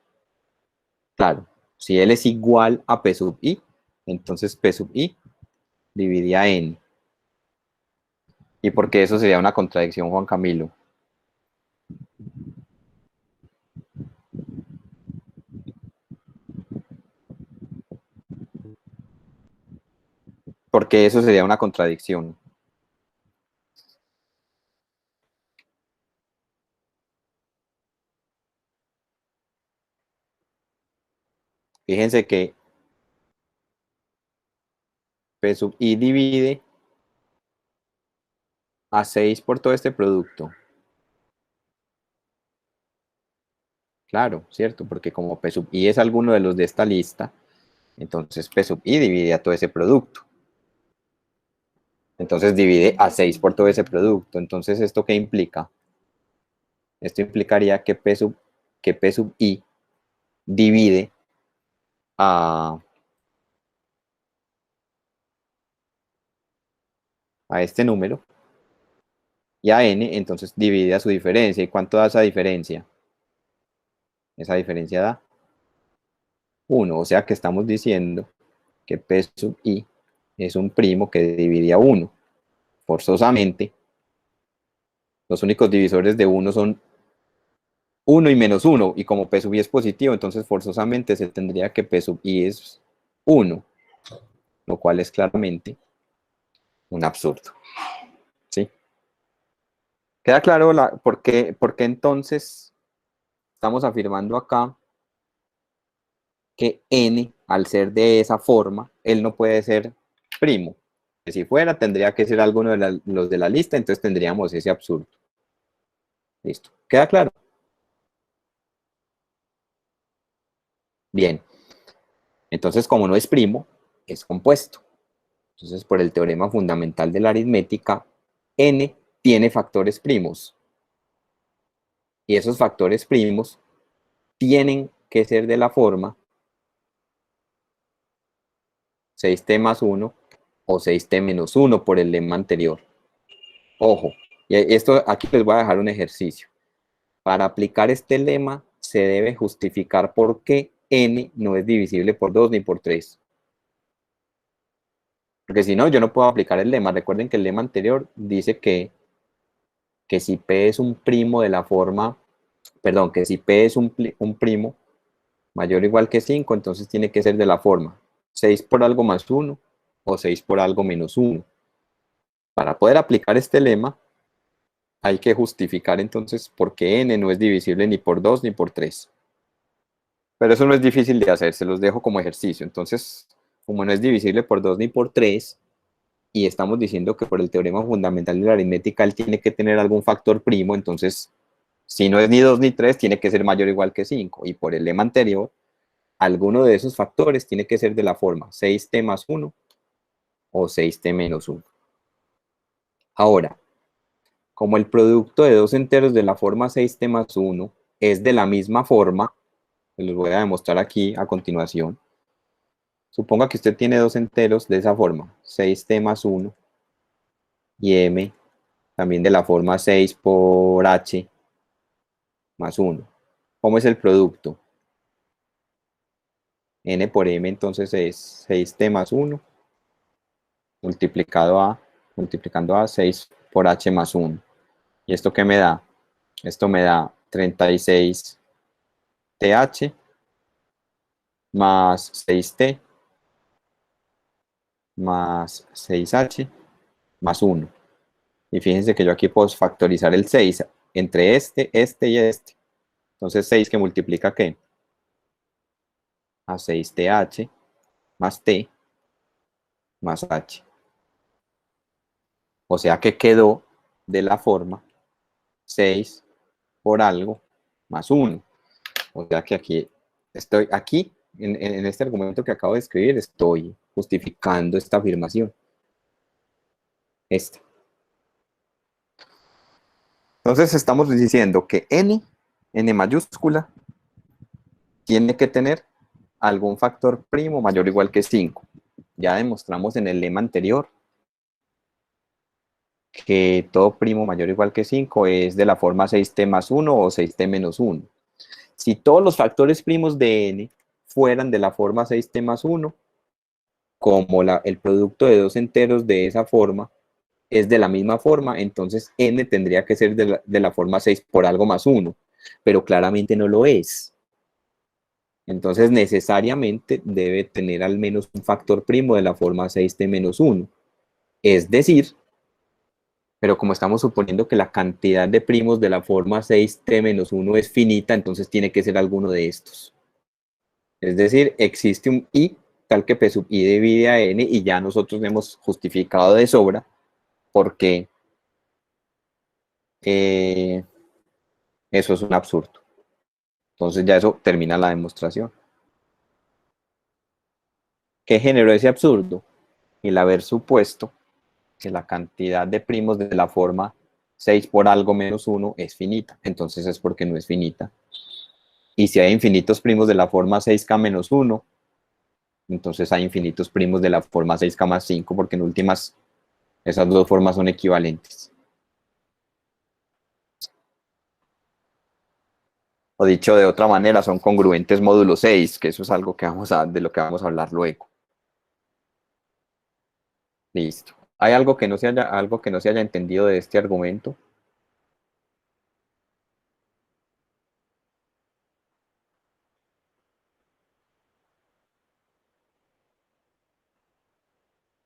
Claro, si L es igual a P sub i, entonces P sub i dividía n. ¿Y por qué eso sería una contradicción, Juan Camilo? Porque eso sería una contradicción. Fíjense que P sub i divide a 6 por todo este producto. Claro, ¿cierto? Porque como P sub i es alguno de los de esta lista, entonces P sub i divide a todo ese producto. Entonces divide a 6 por todo ese producto. Entonces, ¿esto qué implica? Esto implicaría que P sub i divide a este número y a n, entonces divide a su diferencia. ¿Y cuánto da esa diferencia? Esa diferencia da 1, o sea que estamos diciendo que P sub i es un primo que divide a 1. forzosamente, los únicos divisores de 1 son 1 y menos 1, y como P sub i es positivo, entonces forzosamente se tendría que P sub i es 1, lo cual es claramente un absurdo. ¿Sí? ¿Queda claro por qué entonces estamos afirmando acá que n, al ser de esa forma, él no puede ser primo? Que si fuera, tendría que ser alguno de los de la lista, entonces tendríamos ese absurdo. Listo. ¿Queda claro? Bien. Entonces, como no es primo, es compuesto. Entonces, por el teorema fundamental de la aritmética, n tiene factores primos. Y esos factores primos tienen que ser de la forma 6t más 1 o 6t menos 1 por el lema anterior. Ojo, y esto aquí les voy a dejar un ejercicio. Para aplicar este lema se debe justificar por qué n no es divisible por 2 ni por 3. Porque si no, yo no puedo aplicar el lema. Recuerden que el lema anterior dice que si P es un primo de la forma, perdón, que si P es un primo mayor o igual que 5, entonces tiene que ser de la forma 6 por algo más 1 o 6 por algo menos 1. Para poder aplicar este lema, hay que justificar entonces por qué n no es divisible ni por 2 ni por 3. Pero eso no es difícil de hacer, se los dejo como ejercicio. Entonces, como no es divisible por 2 ni por 3, y estamos diciendo que por el teorema fundamental de la aritmética él tiene que tener algún factor primo, entonces, si no es ni 2 ni 3, tiene que ser mayor o igual que 5. Y por el lema anterior, alguno de esos factores tiene que ser de la forma 6t más 1 o 6t menos 1. Ahora, como el producto de dos enteros de la forma 6t más 1 es de la misma forma, se los voy a demostrar aquí a continuación. Suponga que usted tiene dos enteros de esa forma, 6t más 1 y m también de la forma 6 por h más 1. ¿Cómo es el producto? N por m entonces es 6t más 1 multiplicando a 6 por h más 1. ¿Y esto qué me da? Esto me da 36th más 6t más 6h más 1. Y fíjense que yo aquí puedo factorizar el 6 entre este y este. Entonces 6 que multiplica ¿qué? A 6th más t más h. O sea que quedó de la forma 6 por algo más 1. O sea que aquí estoy, en este argumento que acabo de escribir, estoy justificando esta afirmación. Entonces estamos diciendo que n mayúscula, tiene que tener algún factor primo mayor o igual que 5. Ya demostramos en el lema anterior que todo primo mayor o igual que 5 es de la forma 6t más 1 o 6t menos 1. Si todos los factores primos de n fueran de la forma 6t más 1, como el producto de dos enteros de esa forma es de la misma forma, entonces n tendría que ser de la forma 6 por algo más 1, pero claramente no lo es. Entonces necesariamente debe tener al menos un factor primo de la forma 6t menos 1. Es decir, pero como estamos suponiendo que la cantidad de primos de la forma 6t menos 1 es finita, entonces tiene que ser alguno de estos. Es decir, existe un i tal que p sub i divide a n, y ya nosotros hemos justificado de sobra porque eso es un absurdo. Entonces ya eso termina la demostración. ¿Qué generó ese absurdo? El haber supuesto que la cantidad de primos de la forma 6 por algo menos 1 es finita. Entonces es porque no es finita. Y si hay infinitos primos de la forma 6k menos 1, entonces hay infinitos primos de la forma 6k más 5, porque en últimas esas dos formas son equivalentes. O dicho de otra manera, son congruentes módulo 6, que eso es algo que de lo que vamos a hablar luego. Listo. ¿Hay algo que no se haya entendido de este argumento?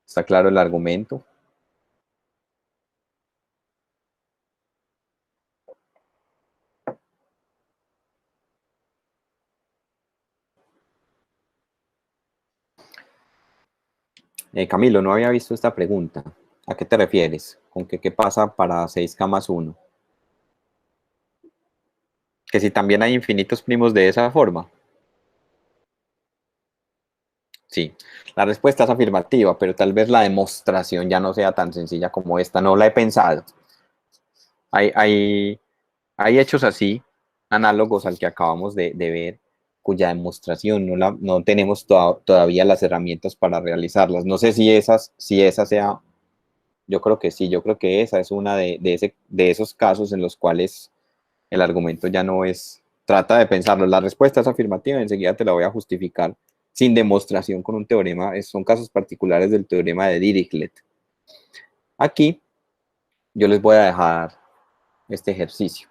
¿Está claro el argumento? Camilo, no había visto esta pregunta. ¿A qué te refieres? ¿Con que qué pasa para 6K más 1? Que si también hay infinitos primos de esa forma. Sí, la respuesta es afirmativa, pero tal vez la demostración ya no sea tan sencilla como esta. No la he pensado. Hay hechos así, análogos al que acabamos de ver, cuya demostración no tenemos todavía las herramientas para realizarlas. No sé si esa sea, yo creo que sí, yo creo que esa es una de esos casos en los cuales el argumento ya no es, trata de pensarlo. La respuesta es afirmativa, enseguida te la voy a justificar sin demostración con un teorema. Son casos particulares del teorema de Dirichlet. Aquí yo les voy a dejar este ejercicio.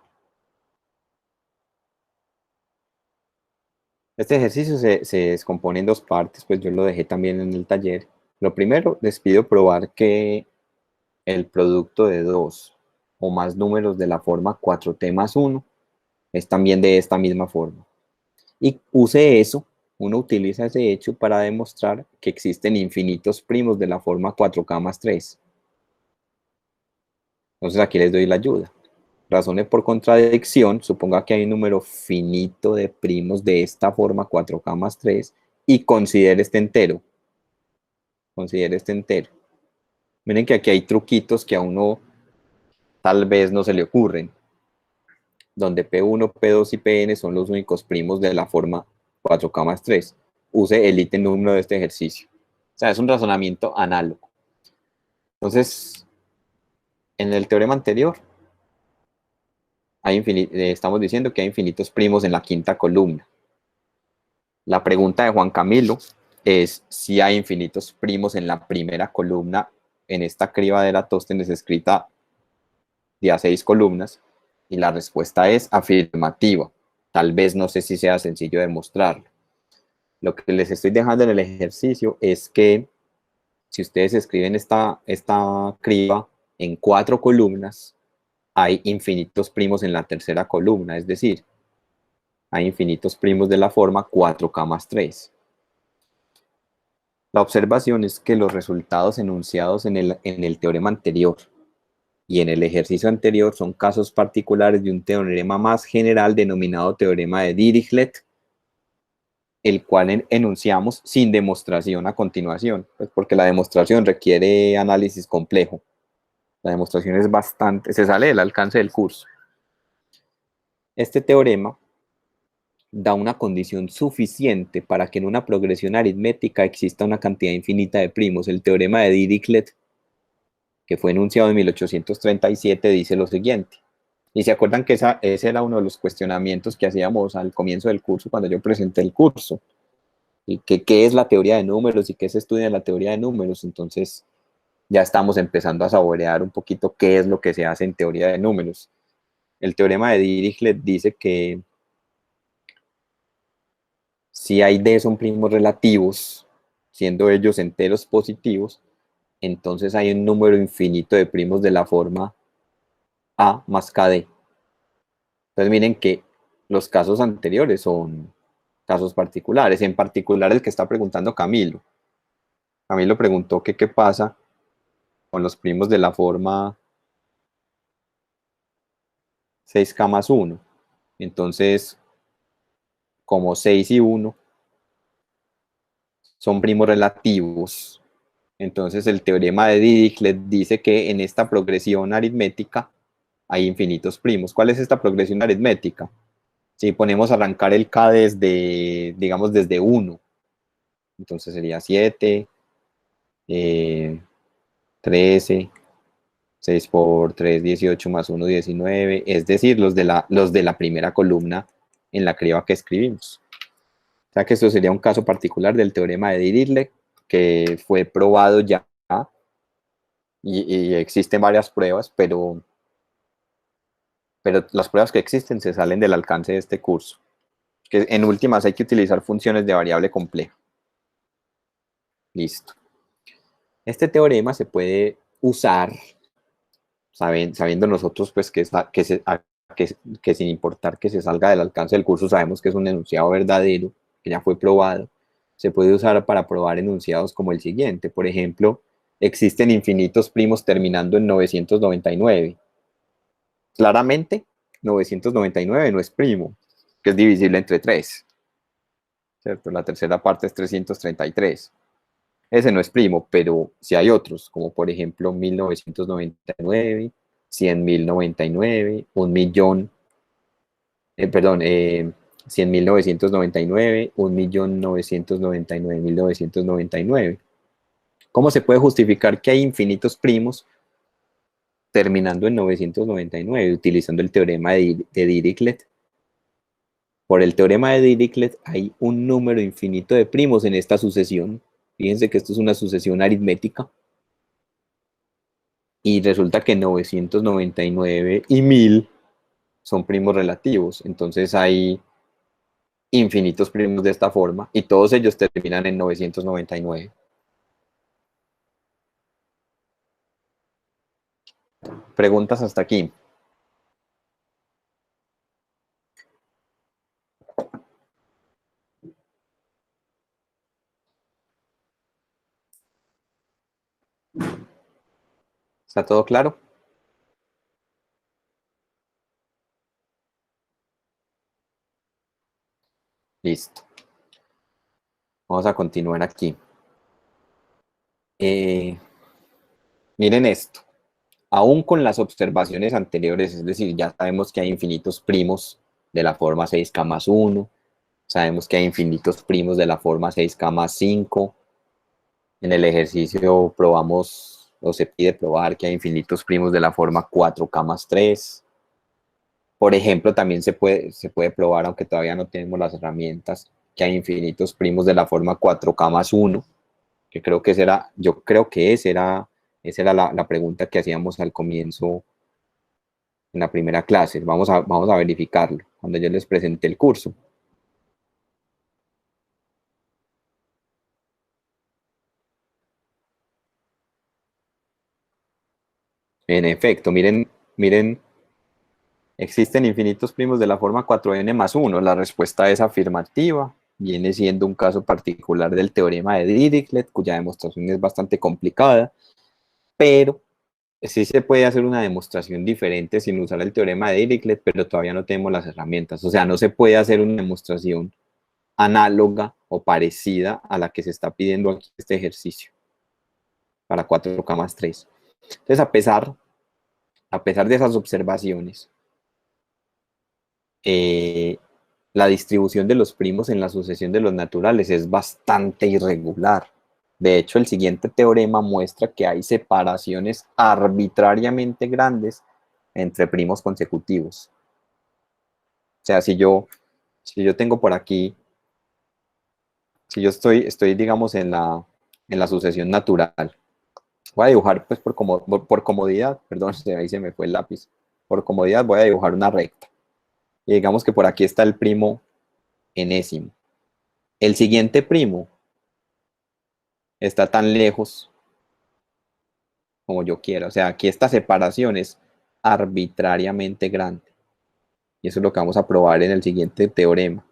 Este ejercicio se descompone en dos partes, pues yo lo dejé también en el taller. Lo primero, les pido probar que el producto de dos o más números de la forma 4t más 1 es también de esta misma forma. Y use eso, uno utiliza ese hecho para demostrar que existen infinitos primos de la forma 4k más 3. Entonces aquí les doy la ayuda. Razone por contradicción, suponga que hay un número finito de primos de esta forma 4k más 3 y considere este entero. Considere este entero. Miren que aquí hay truquitos que a uno tal vez no se le ocurren, donde P1, P2 y Pn son los únicos primos de la forma 4k más 3. Use el ítem número de este ejercicio. O sea, es un razonamiento análogo. Entonces, en el teorema anterior, estamos diciendo que hay infinitos primos en la quinta columna. La pregunta de Juan Camilo es si hay infinitos primos en la primera columna en esta criba de Eratóstenes escrita de a 6 columnas, y la respuesta es afirmativa. Tal vez no sé si sea sencillo demostrarlo. Lo que les estoy dejando en el ejercicio es que si ustedes escriben esta criba en 4 columnas, hay infinitos primos en la tercera columna, es decir, hay infinitos primos de la forma 4k más 3. La observación es que los resultados enunciados en el teorema anterior y en el ejercicio anterior son casos particulares de un teorema más general denominado teorema de Dirichlet, el cual enunciamos sin demostración a continuación, pues porque la demostración requiere análisis complejo. La demostración es bastante, se sale del alcance del curso. Este teorema da una condición suficiente para que en una progresión aritmética exista una cantidad infinita de primos. El teorema de Dirichlet, que fue enunciado en 1837, dice lo siguiente. Y se acuerdan que ese era uno de los cuestionamientos que hacíamos al comienzo del curso, cuando yo presenté el curso. Y qué es la teoría de números y qué se estudia en la teoría de números. Entonces ya estamos empezando a saborear un poquito qué es lo que se hace en teoría de números. El teorema de Dirichlet dice que si hay D son primos relativos, siendo ellos enteros positivos, entonces hay un número infinito de primos de la forma A más KD. Entonces miren que los casos anteriores son casos particulares, en particular el que está preguntando Camilo. Camilo preguntó que qué pasa con los primos de la forma 6K más 1. Entonces, como 6 y 1 son primos relativos, entonces el teorema de Dirichlet dice que en esta progresión aritmética hay infinitos primos. ¿Cuál es esta progresión aritmética? Si ponemos a arrancar el K desde, digamos, desde 1, entonces sería 7, 13, 6 por 3, 18 más 1, 19, es decir, los de la primera columna en la criba que escribimos. O sea que esto sería un caso particular del teorema de Dirichlet, que fue probado ya y existen varias pruebas, pero las pruebas que existen se salen del alcance de este curso, que en últimas hay que utilizar funciones de variable compleja. Listo. Este teorema se puede usar, sabiendo nosotros pues que sin importar que se salga del alcance del curso, sabemos que es un enunciado verdadero, que ya fue probado, se puede usar para probar enunciados como el siguiente. Por ejemplo, existen infinitos primos terminando en 999. Claramente, 999 no es primo, que es divisible entre 3, ¿cierto? La tercera parte es 333. Ese no es primo, pero si hay otros, como por ejemplo 1999, 100.099, 1.000.000, perdón, 100.999, 1.999.999. ¿Cómo se puede justificar que hay infinitos primos terminando en 999 utilizando el teorema de Dirichlet? Por el teorema de Dirichlet hay un número infinito de primos en esta sucesión. Fíjense que esto es una sucesión aritmética. Y resulta que 999 y 1000 son primos relativos. Entonces hay infinitos primos de esta forma y todos ellos terminan en 999. Preguntas hasta aquí. ¿Está todo claro? Listo. Vamos a continuar aquí. Miren esto. Aún con las observaciones anteriores, es decir, ya sabemos que hay infinitos primos de la forma 6K más 1, sabemos que hay infinitos primos de la forma 6K más 5. En el ejercicio probamos, o se pide probar, que hay infinitos primos de la forma 4K más 3. Por ejemplo, también se puede probar, aunque todavía no tenemos las herramientas, que hay infinitos primos de la forma 4K más 1, que creo que yo creo que esa era la pregunta que hacíamos al comienzo en la primera clase. Vamos a verificarlo cuando yo les presenté el curso. En efecto, miren, existen infinitos primos de la forma 4n más 1. La respuesta es afirmativa. Viene siendo un caso particular del teorema de Dirichlet, cuya demostración es bastante complicada, pero sí se puede hacer una demostración diferente sin usar el teorema de Dirichlet, pero todavía no tenemos las herramientas. O sea, no se puede hacer una demostración análoga o parecida a la que se está pidiendo aquí en este ejercicio para 4K más 3. Entonces, a pesar de esas observaciones, la distribución de los primos en la sucesión de los naturales es bastante irregular. De hecho, el siguiente teorema muestra que hay separaciones arbitrariamente grandes entre primos consecutivos. O sea, si yo tengo por aquí, si yo estoy digamos, en la sucesión natural, voy a dibujar, pues, por comodidad, perdón, ahí se me fue el lápiz, por comodidad voy a dibujar una recta. Y digamos que por aquí está el primo enésimo. El siguiente primo está tan lejos como yo quiera. O sea, aquí esta separación es arbitrariamente grande. Y eso es lo que vamos a probar en el siguiente teorema.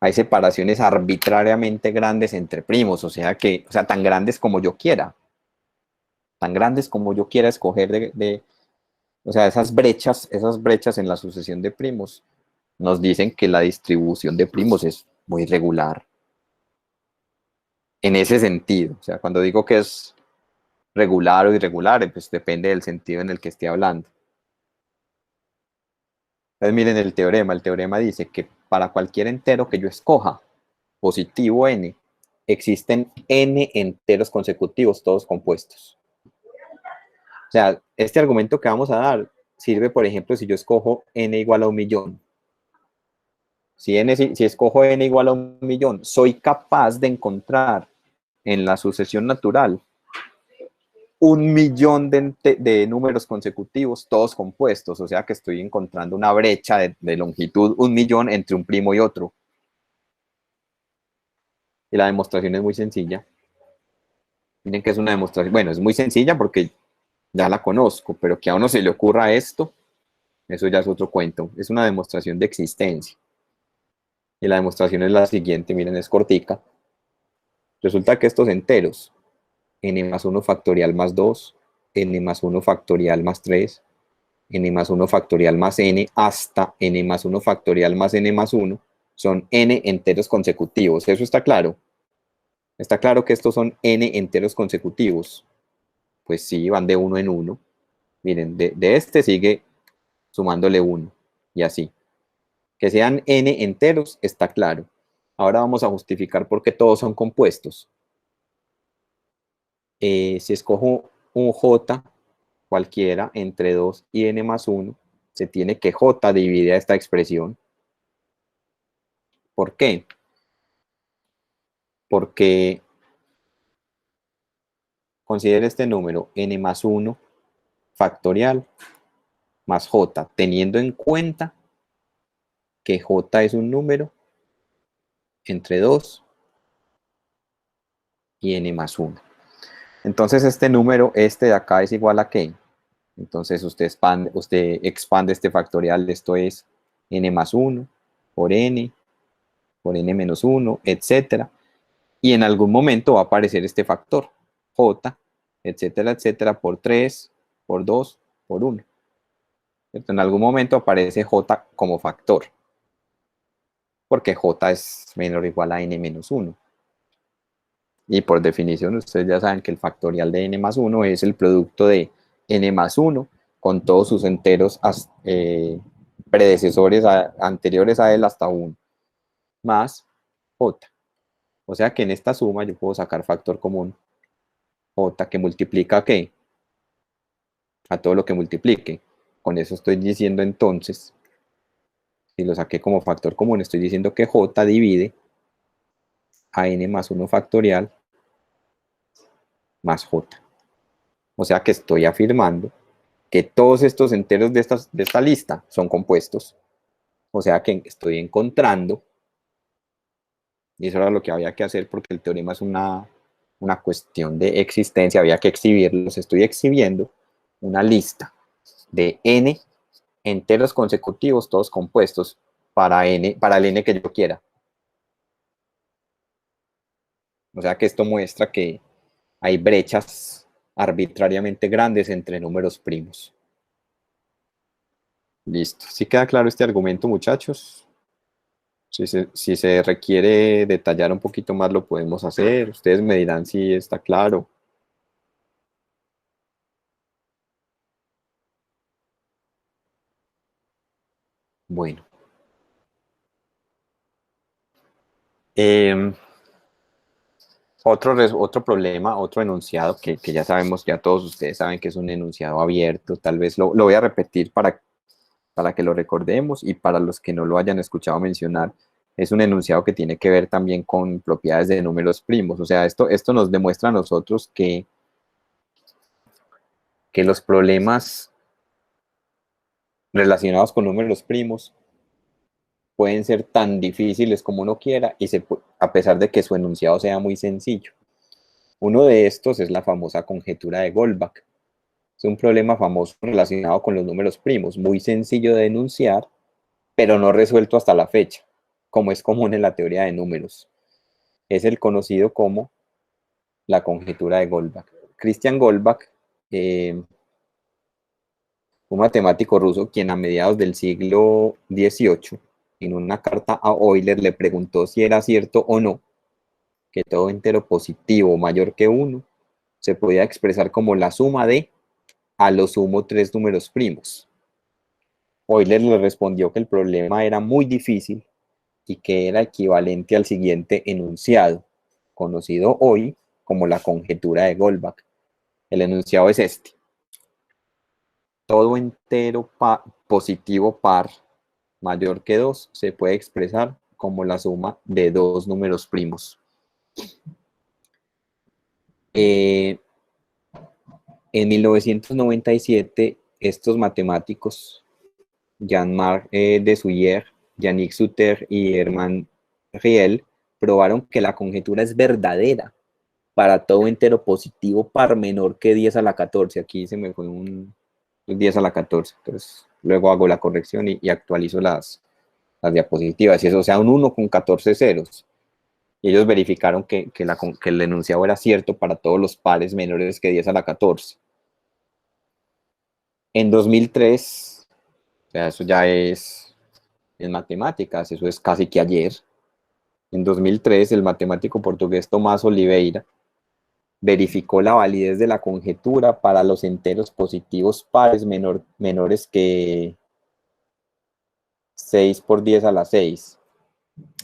Hay separaciones arbitrariamente grandes entre primos, o sea, tan grandes como yo quiera. Tan grandes como yo quiera escoger o sea, esas brechas en la sucesión de primos nos dicen que la distribución de primos es muy regular. En ese sentido, o sea, cuando digo que es regular o irregular, pues depende del sentido en el que esté hablando. Entonces miren el teorema dice que para cualquier entero que yo escoja, positivo n, existen n enteros consecutivos, todos compuestos. O sea, este argumento que vamos a dar sirve, por ejemplo, si yo escojo n igual a 1.000.000. Si escojo n igual a 1.000.000, soy capaz de encontrar en la sucesión natural 1.000.000 de números consecutivos, todos compuestos, o sea que estoy encontrando una brecha de longitud 1.000.000 entre un primo y otro. Y la demostración es muy sencilla. Miren que es una demostración, bueno, es muy sencilla porque ya la conozco, pero que a uno se le ocurra esto, eso ya es otro cuento. Es una demostración de existencia. Y la demostración es la siguiente, miren, es cortica. Resulta que estos enteros, n más 1 factorial más 2, n más 1 factorial más 3, n más 1 factorial más n, hasta n más 1 factorial más n más 1, son n enteros consecutivos. ¿Eso está claro? ¿Está claro que estos son n enteros consecutivos? Pues sí, van de uno en uno. Miren, de este sigue sumándole 1, y así. Que sean n enteros, está claro. Ahora vamos a justificar por qué todos son compuestos. Si escojo un j cualquiera entre 2 y n más 1, se tiene que j divide a esta expresión. ¿Por qué? Porque considere este número n más 1 factorial más j, teniendo en cuenta que j es un número entre 2 y n más 1. Entonces este número, este de acá, es igual a ¿qué? Entonces usted expande este factorial, esto es n más 1 por n menos 1, etcétera. Y en algún momento va a aparecer este factor, j, etcétera, etcétera, por 3, por 2, por 1. ¿Cierto? En algún momento aparece j como factor, porque j es menor o igual a n menos 1. Y por definición, ustedes ya saben que el factorial de n más 1 es el producto de n más 1 con todos sus enteros predecesores anteriores a él hasta 1, más j. O sea que en esta suma yo puedo sacar factor común j, que multiplica ¿qué? A todo lo que multiplique. Con eso estoy diciendo entonces, si lo saqué como factor común, estoy diciendo que j divide a n más 1 factorial más j. O sea que estoy afirmando que todos estos enteros de esta lista son compuestos. O sea que estoy encontrando, y eso era lo que había que hacer porque el teorema es una cuestión de existencia, había que exhibirlos. Estoy exhibiendo una lista de n enteros consecutivos, todos compuestos, para el n que yo quiera. O sea que esto muestra que hay brechas arbitrariamente grandes entre números primos. Listo. ¿Sí queda claro este argumento, muchachos? Si se requiere detallar un poquito más, lo podemos hacer. Ustedes me dirán si está claro. Bueno. Otro problema, otro enunciado que ya sabemos, ya todos ustedes saben que es un enunciado abierto. Tal vez lo voy a repetir para que lo recordemos, y para los que no lo hayan escuchado mencionar, es un enunciado que tiene que ver también con propiedades de números primos. O sea, esto nos demuestra a nosotros que los problemas relacionados con números primos pueden ser tan difíciles como uno quiera, a pesar de que su enunciado sea muy sencillo. Uno de estos es la famosa conjetura de Goldbach. Es un problema famoso relacionado con los números primos, muy sencillo de enunciar, pero no resuelto hasta la fecha, como es común en la teoría de números. Es el conocido como la conjetura de Goldbach. Christian Goldbach, un matemático ruso, quien a mediados del siglo XVIII, en una carta a Euler, le preguntó si era cierto o no que todo entero positivo mayor que 1 se podía expresar como la suma de, a lo sumo, 3 números primos. Euler le respondió que el problema era muy difícil y que era equivalente al siguiente enunciado, conocido hoy como la conjetura de Goldbach. El enunciado es este: todo entero positivo par mayor que 2 se puede expresar como la suma de dos números primos. En 1997, estos matemáticos, Jean-Marc Deshoulier, Yannick Suter y Hermann Riel, probaron que la conjetura es verdadera para todo entero positivo par menor que 10 a la 14. Aquí se me fue un 10 a la 14. Entonces, luego hago la corrección y actualizo las diapositivas. Y eso, o sea, un 1 con 14 ceros. Y ellos verificaron que el enunciado era cierto para todos los pares menores que 10 a la 14. En 2003, o sea, eso ya es en matemáticas, eso es casi que ayer. En 2003, el matemático portugués Tomás Oliveira verificó la validez de la conjetura para los enteros positivos pares menores que 6 por 10 a la 6.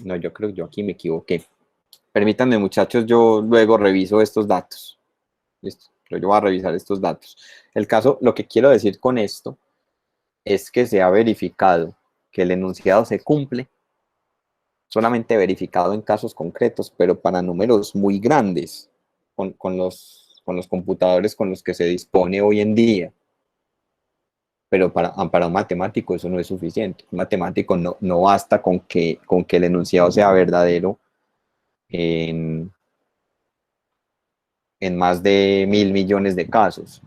No, yo creo que yo aquí me equivoqué. Permítanme, muchachos, yo luego reviso estos datos. ¿Listo? Pero yo voy a revisar estos datos. El caso, lo que quiero decir con esto es que se ha verificado que el enunciado se cumple, solamente verificado en casos concretos, pero para números muy grandes, con los computadores con los que se dispone hoy en día. Pero para un matemático eso no es suficiente. Un matemático no basta con que el enunciado sea verdadero en más de 1.000 millones de casos.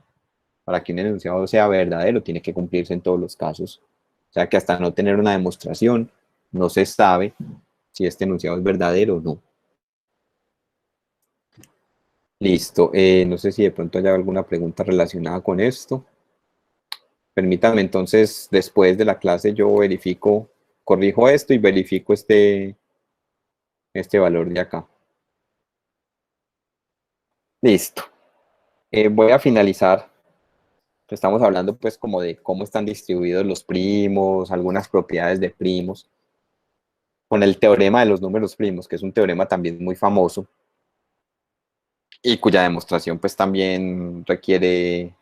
Para que un enunciado sea verdadero, tiene que cumplirse en todos los casos. O sea que hasta no tener una demostración, no se sabe si este enunciado es verdadero o no. Listo. No sé si de pronto hay alguna pregunta relacionada con esto. Permítanme entonces, después de la clase, yo verifico, corrijo esto y verifico este valor de acá. Listo. Voy a finalizar. Estamos hablando pues como de cómo están distribuidos los primos, algunas propiedades de primos, con el teorema de los números primos, que es un teorema también muy famoso y cuya demostración pues también requiere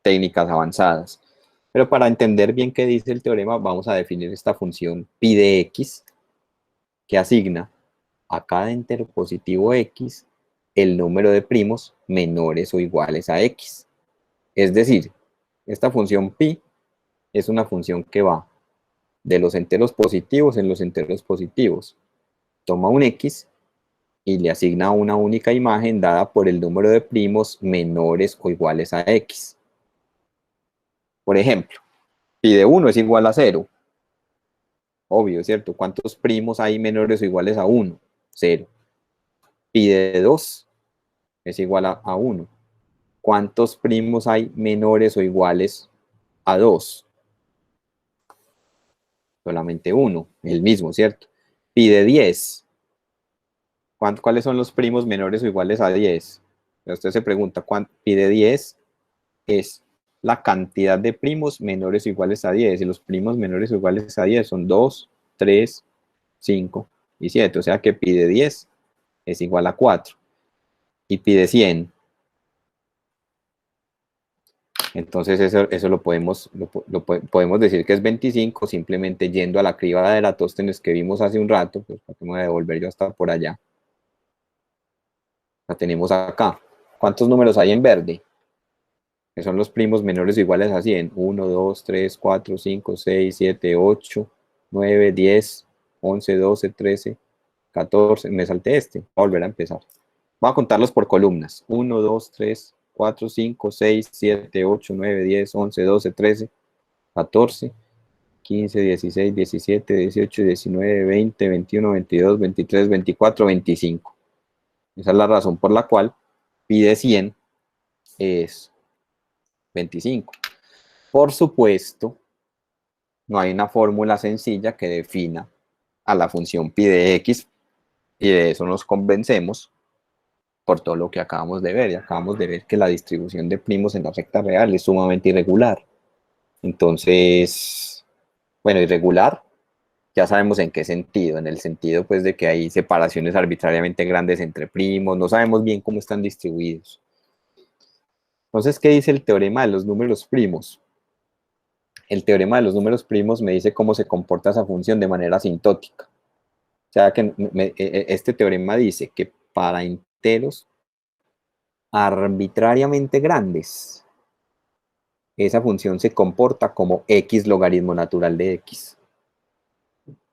técnicas avanzadas. Pero para entender bien qué dice el teorema, vamos a definir esta función pi de x, que asigna a cada entero positivo x el número de primos menores o iguales a x. Es decir, esta función pi es una función que va de los enteros positivos en los enteros positivos. Toma un x y le asigna una única imagen dada por el número de primos menores o iguales a x. Por ejemplo, pi de 1 es igual a 0. Obvio, ¿cierto? ¿Cuántos primos hay menores o iguales a 1? 0. Pi de 2 es igual a 1. ¿Cuántos primos hay menores o iguales a 2? Solamente 1, el mismo, ¿cierto? Pi de 10. ¿Cuáles son los primos menores o iguales a 10? Usted se pregunta, pi de 10 es la cantidad de primos menores o iguales a 10. Y los primos menores o iguales a 10 son 2, 3, 5 y 7. O sea que pi de 10 es igual a 4. Y pi de 100. Entonces eso lo podemos decir que es 25, simplemente yendo a la criba de Eratóstenes que vimos hace un rato. Pues para que me voy a devolver yo hasta por allá. La tenemos acá. ¿Cuántos números hay en verde? Que son los primos menores o iguales a 100. 1, 2, 3, 4, 5, 6, 7, 8, 9, 10, 11, 12, 13, 14. Me salté este. Voy a volver a empezar. Voy a contarlos por columnas. 1, 2, 3, 4, 5, 6, 7, 8, 9, 10, 11, 12, 13, 14, 15, 16, 17, 18, 19, 20, 21, 22, 23, 24, 25. Esa es la razón por la cual pi de 100 es 25. Por supuesto, no hay una fórmula sencilla que defina a la función pi de x, y de eso nos convencemos por todo lo que acabamos de ver. Y acabamos de ver que la distribución de primos en la recta real es sumamente irregular. Entonces, bueno, irregular, ya sabemos en qué sentido. En el sentido pues de que hay separaciones arbitrariamente grandes entre primos, no sabemos bien cómo están distribuidos. Entonces, ¿qué dice el teorema de los números primos? el teorema de los números primos me dice cómo se comporta esa función de manera asintótica. O sea que este teorema dice que para enteros arbitrariamente grandes, esa función se comporta como x logaritmo natural de x.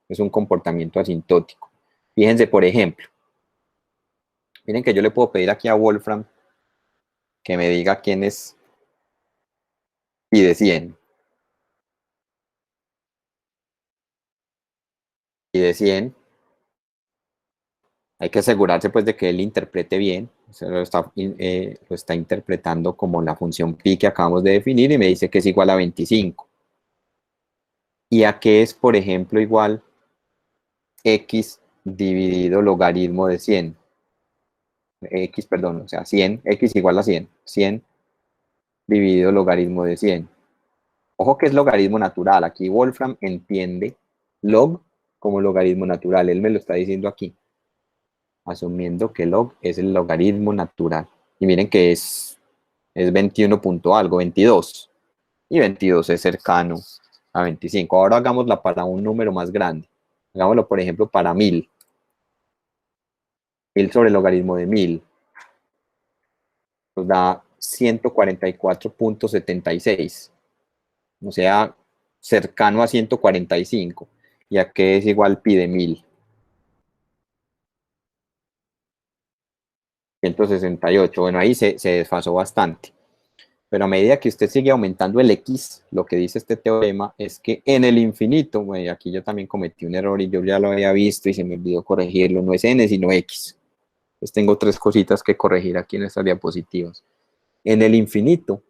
Es un comportamiento asintótico. Fíjense, por ejemplo, miren que yo le puedo pedir aquí a Wolfram que me diga quién es pi de 100. Pi de 100, hay que asegurarse pues de que él interprete bien. Lo está interpretando como la función pi que acabamos de definir y me dice que es igual a 25. ¿Y a qué es, por ejemplo, igual x dividido logaritmo de 100? X, perdón, o sea, 100, x igual a 100. 100 dividido logaritmo de 100. Ojo que es logaritmo natural. Aquí Wolfram entiende log como logaritmo natural. Él me lo está diciendo aquí, asumiendo que log es el logaritmo natural. Y miren que es 21 punto algo, 22. Y 22 es cercano a 25. Ahora hagámosla para un número más grande. Hagámoslo, por ejemplo, para 1000. 1000 sobre el logaritmo de 1000 nos da 144.76. O sea, cercano a 145. ¿Y a qué es igual pi de 1000? 168. Bueno, ahí se desfasó bastante. Pero a medida que usted sigue aumentando el x, lo que dice este teorema es que en el infinito, bueno, aquí yo también cometí un error y yo ya lo había visto y se me olvidó corregirlo, no es n sino x. Entonces tengo tres cositas que corregir aquí en estas diapositivas. En el infinito,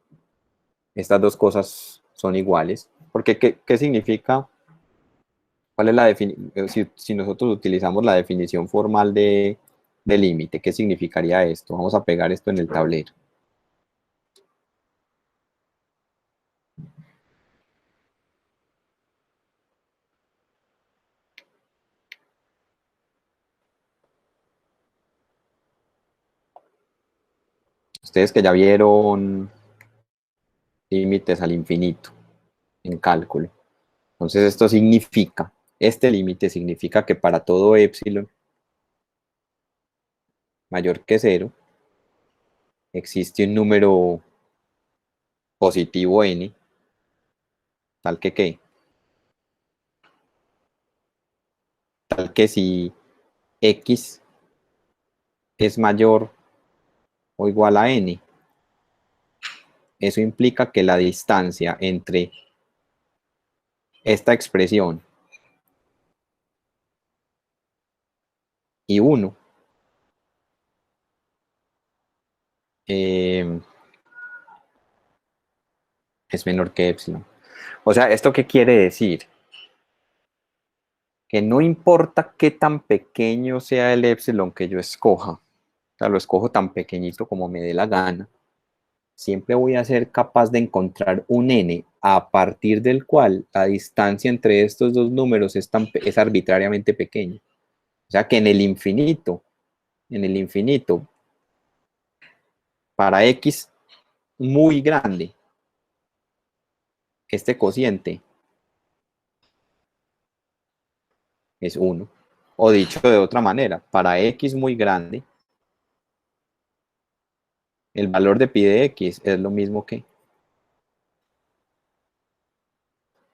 estas dos cosas son iguales, porque ¿qué significa? ¿Cuál es la definición? Si nosotros utilizamos la definición formal de límite, ¿qué significaría esto? Vamos a pegar esto en el tablero. Ustedes que ya vieron límites al infinito en cálculo. Entonces esto significa, este límite significa que para todo épsilon mayor que 0 existe un número positivo n, tal que ¿qué? Tal que si x es mayor o igual a n, eso implica que la distancia entre esta expresión y 1 es menor que epsilon. O sea, ¿esto qué quiere decir? Que no importa qué tan pequeño sea el epsilon que yo escoja, o sea, lo escojo tan pequeñito como me dé la gana, siempre voy a ser capaz de encontrar un n a partir del cual la distancia entre estos dos números es arbitrariamente pequeña. O sea que en el infinito, para x muy grande, este cociente es 1. O dicho de otra manera, para x muy grande, el valor de pi de x es lo mismo que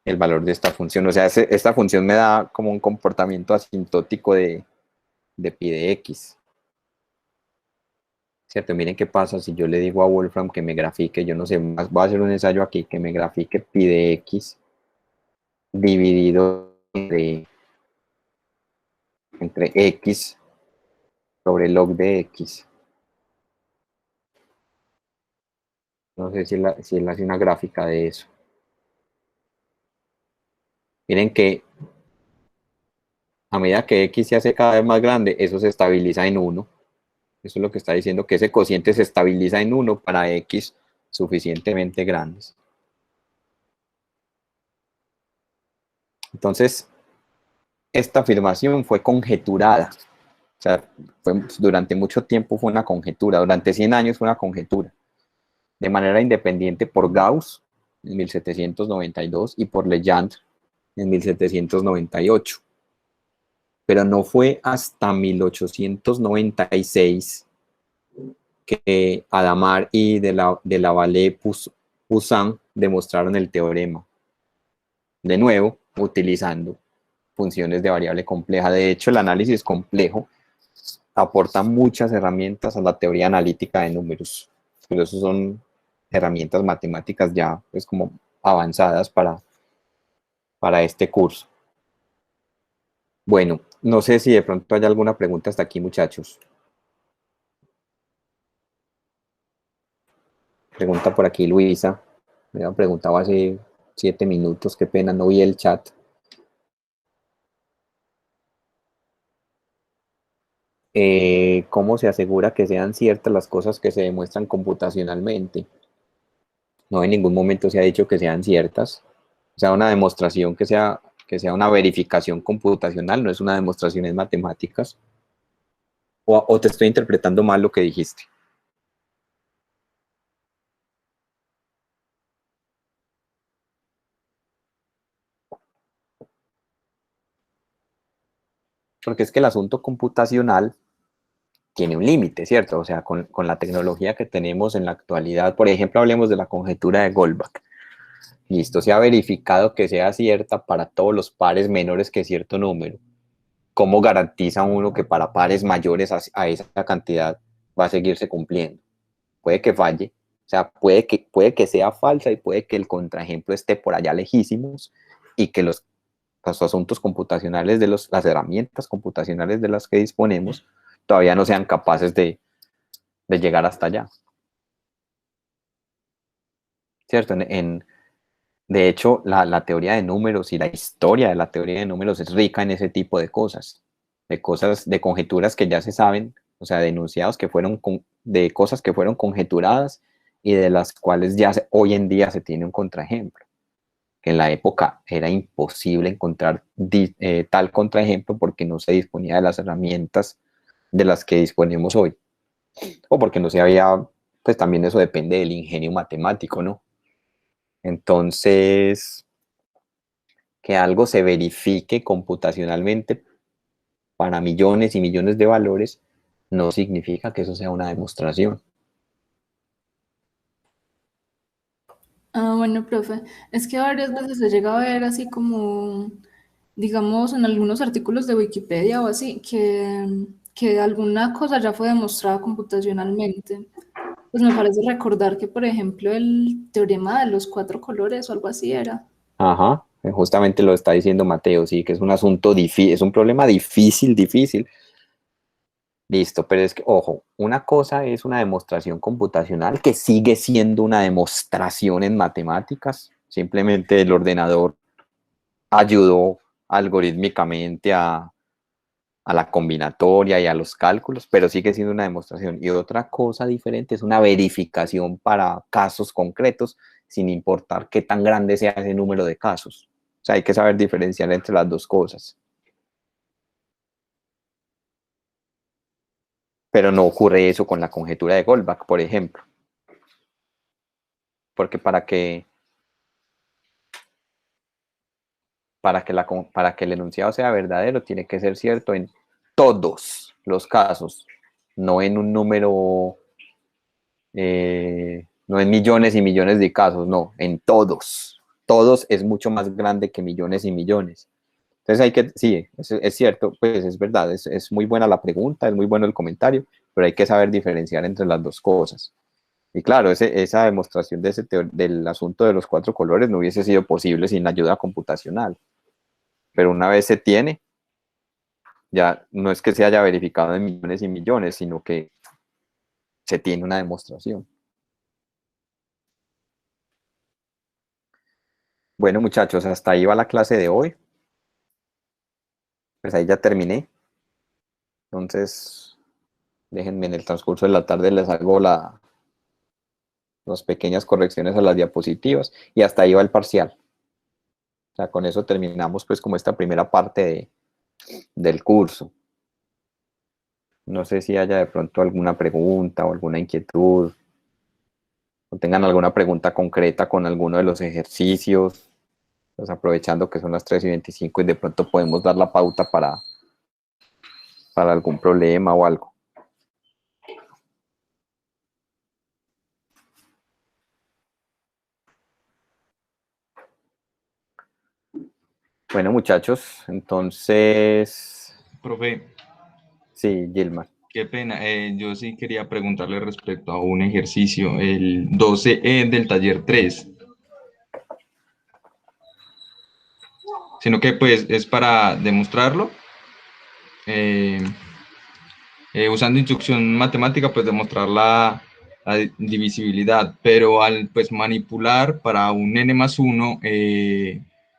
el valor de esta función. O sea, esta función me da como un comportamiento asintótico de pi de x. ¿Cierto? Miren qué pasa si yo le digo a Wolfram que me grafique, yo no sé, voy a hacer un ensayo aquí, que me grafique pi de x dividido entre x sobre log de x. No sé si él hace una gráfica de eso. Miren que a medida que x se hace cada vez más grande, eso se estabiliza en 1. Eso es lo que está diciendo, que ese cociente se estabiliza en 1 para x suficientemente grandes. Entonces, esta afirmación fue conjeturada. O sea, durante mucho tiempo fue una conjetura, durante 100 años fue una conjetura, de manera independiente por Gauss en 1792 y por Legendre en 1798. Pero no fue hasta 1896 que Hadamard y de la Vallée-Poussin demostraron el teorema. De nuevo, utilizando funciones de variable compleja. De hecho, el análisis complejo aporta muchas herramientas a la teoría analítica de números. Pero eso son herramientas matemáticas ya pues como avanzadas para este curso. Bueno, no sé si de pronto hay alguna pregunta hasta aquí, muchachos. Pregunta por aquí Luisa. Me había preguntado hace 7 minutos, qué pena, no vi el chat. ¿Cómo se asegura que sean ciertas las cosas que se demuestran computacionalmente? No en ningún momento se ha dicho que sean ciertas. O sea, una demostración que sea una verificación computacional, no es una demostración en matemáticas. O te estoy interpretando mal lo que dijiste. Porque es que el asunto computacional tiene un límite, ¿cierto? O sea, con la tecnología que tenemos en la actualidad, por ejemplo, hablemos de la conjetura de Goldbach. Listo, se ha verificado que sea cierta para todos los pares menores que cierto número. ¿Cómo garantiza uno que para pares mayores a esa cantidad va a seguirse cumpliendo? Puede que falle, o sea, puede que sea falsa y puede que el contraejemplo esté por allá lejísimos y que los asuntos computacionales las herramientas computacionales de las que disponemos todavía no sean capaces de llegar hasta allá. ¿Cierto? De hecho, la teoría de números y la historia de la teoría de números es rica en ese tipo de cosas, de conjeturas que ya se saben, o sea, de enunciados de cosas que fueron conjeturadas y de las cuales ya hoy en día se tiene un contraejemplo. Que en la época era imposible encontrar tal contraejemplo porque no se disponía de las herramientas de las que disponemos hoy. O porque no se había, pues también eso depende del ingenio matemático, ¿no? Entonces, que algo se verifique computacionalmente para millones y millones de valores no significa que eso sea una demostración. Bueno, profe, es que varias veces se llega a ver así como, digamos, en algunos artículos de Wikipedia o así, que alguna cosa ya fue demostrada computacionalmente. Pues me parece recordar que, por ejemplo, el teorema de los cuatro colores o algo así era. Ajá, justamente lo está diciendo Mateo, sí, que es un asunto difícil, es un problema difícil, difícil. Listo, pero es que, ojo, una cosa es una demostración computacional que sigue siendo una demostración en matemáticas. Simplemente el ordenador ayudó algorítmicamente a la combinatoria y a los cálculos, pero sigue siendo una demostración. Y otra cosa diferente es una verificación para casos concretos, sin importar qué tan grande sea ese número de casos. O sea, hay que saber diferenciar entre las dos cosas. Pero no ocurre eso con la conjetura de Goldbach, por ejemplo. Porque para que el enunciado sea verdadero, tiene que ser cierto en todos los casos, no en un número, no en millones y millones de casos, no, en todos. Todos es mucho más grande que millones y millones. Entonces sí, es cierto, pues es verdad, es muy buena la pregunta, es muy bueno el comentario, pero hay que saber diferenciar entre las dos cosas. Y claro, esa demostración del asunto de los cuatro colores no hubiese sido posible sin la ayuda computacional. Pero una vez se tiene, ya no es que se haya verificado en millones y millones, sino que se tiene una demostración. Bueno, muchachos, hasta ahí va la clase de hoy. Pues ahí ya terminé. Entonces, déjenme en el transcurso de la tarde les hago las pequeñas correcciones a las diapositivas y hasta ahí va el parcial. O sea, con eso terminamos pues como esta primera parte del curso. No sé si haya de pronto alguna pregunta o alguna inquietud. o tengan alguna pregunta concreta con alguno de los ejercicios, pues aprovechando que son las 3:25 y de pronto podemos dar la pauta para algún problema o algo. Bueno, muchachos, entonces, Profe, sí, Gilmar. qué pena. Yo sí quería preguntarle respecto a un ejercicio, el 12E del taller 3, sino que pues es para demostrarlo. eh, Usando instrucción matemática, pues demostrar la divisibilidad, pero al pues manipular para un n más 1,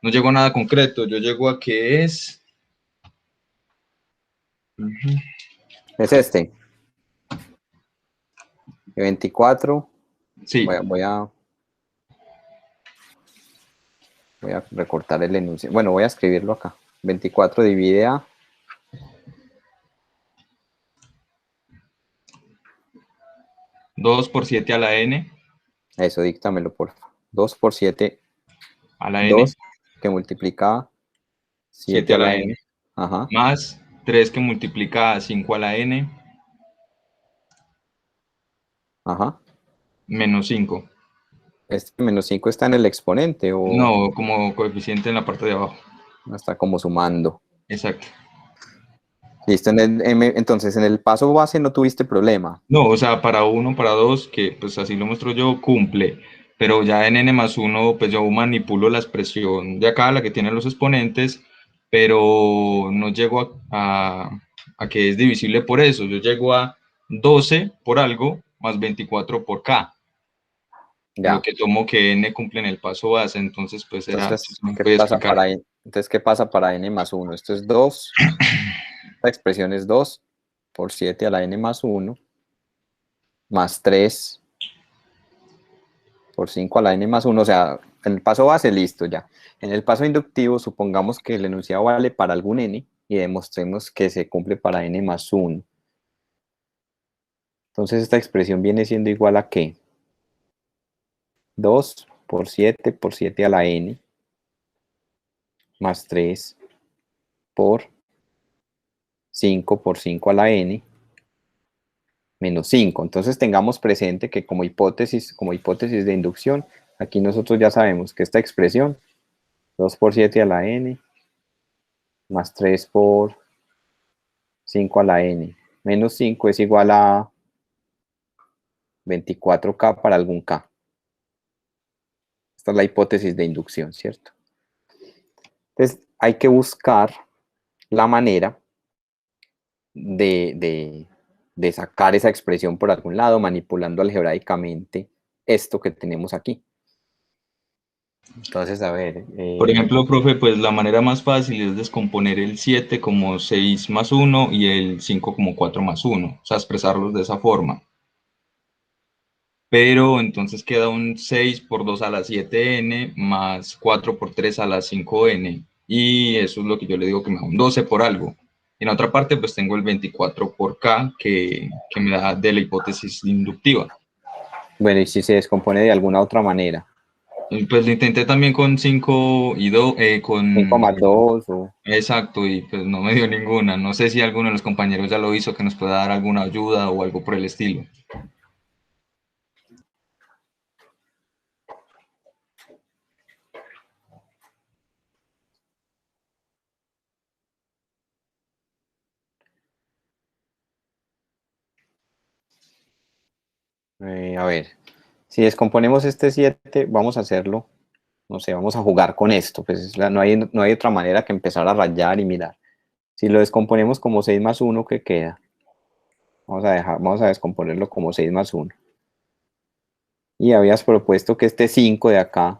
no llego a nada concreto, yo llego a que es... Es este. 24. Sí, Voy a recortar el enunciado. Bueno, voy a escribirlo acá. 24 divide a... 2 por 7 a la n, Eso, díctamelo, por favor. 2 por 7, a la n, 2 que multiplica 7 7 a a la la n. n, Ajá, más 3 que multiplica 5 a la n, ajá. menos 5. Este menos 5 está en el exponente o No, como coeficiente en la parte de abajo. está como sumando. Exacto. Listo, entonces en el paso base no tuviste problema. No, o sea, para 1, para 2, que pues así lo muestro yo, cumple. Pero ya en n más 1, pues yo manipulo la expresión de acá, la que tiene los exponentes, pero no llego a que es divisible por eso. Yo llego a 12 por algo más 24 por k. Lo Ya. que tomo que n cumple en el paso base, entonces pues era, si Entonces, se me ¿qué puede pasa explicar. para ¿qué pasa para n más 1? Esto es 2. Esta expresión es 2 por 7 a la n más 1 más 3 por 5 a la n más 1. O sea, en el paso base, listo ya. En el paso inductivo, supongamos que el enunciado vale para algún n y demostremos que se cumple para n más 1. Entonces, esta expresión viene siendo igual a ¿qué? 2 por 7 a la n más 3 por 5 por 5 a la n menos 5. Entonces tengamos presente que como hipótesis de inducción, aquí nosotros ya sabemos que esta expresión, 2 por 7 a la n, más 3 por 5 a la n, menos 5 es igual a 24k para algún k. Esta es la hipótesis de inducción, ¿cierto? Entonces hay que buscar la manera de sacar esa expresión por algún lado, manipulando algebraicamente esto que tenemos aquí. Entonces, a ver. Por ejemplo, profe, pues la manera más fácil es descomponer el 7 como 6 más 1 y el 5 como 4 más 1, o sea, expresarlos de esa forma. Pero entonces queda un 6 por 2 a la 7n más 4 por 3 a la 5n, y eso es lo que yo le digo que me da un 12 por algo. En otra parte, pues tengo el 24 por k que me da de la hipótesis inductiva. Bueno, y si se descompone de alguna otra manera. Y pues lo intenté también con 5 y 2, 5 más 2 o... Exacto, y pues no me dio ninguna. No sé si alguno de los compañeros ya lo hizo, que nos pueda dar alguna ayuda o algo por el estilo. A ver, si descomponemos este 7, vamos a hacerlo, no sé, vamos a jugar con esto. Pues no hay otra manera que empezar a rayar y mirar. Si lo descomponemos como 6 más 1, ¿qué queda? Vamos a descomponerlo como 6 más 1. Y habías propuesto que este 5 de acá,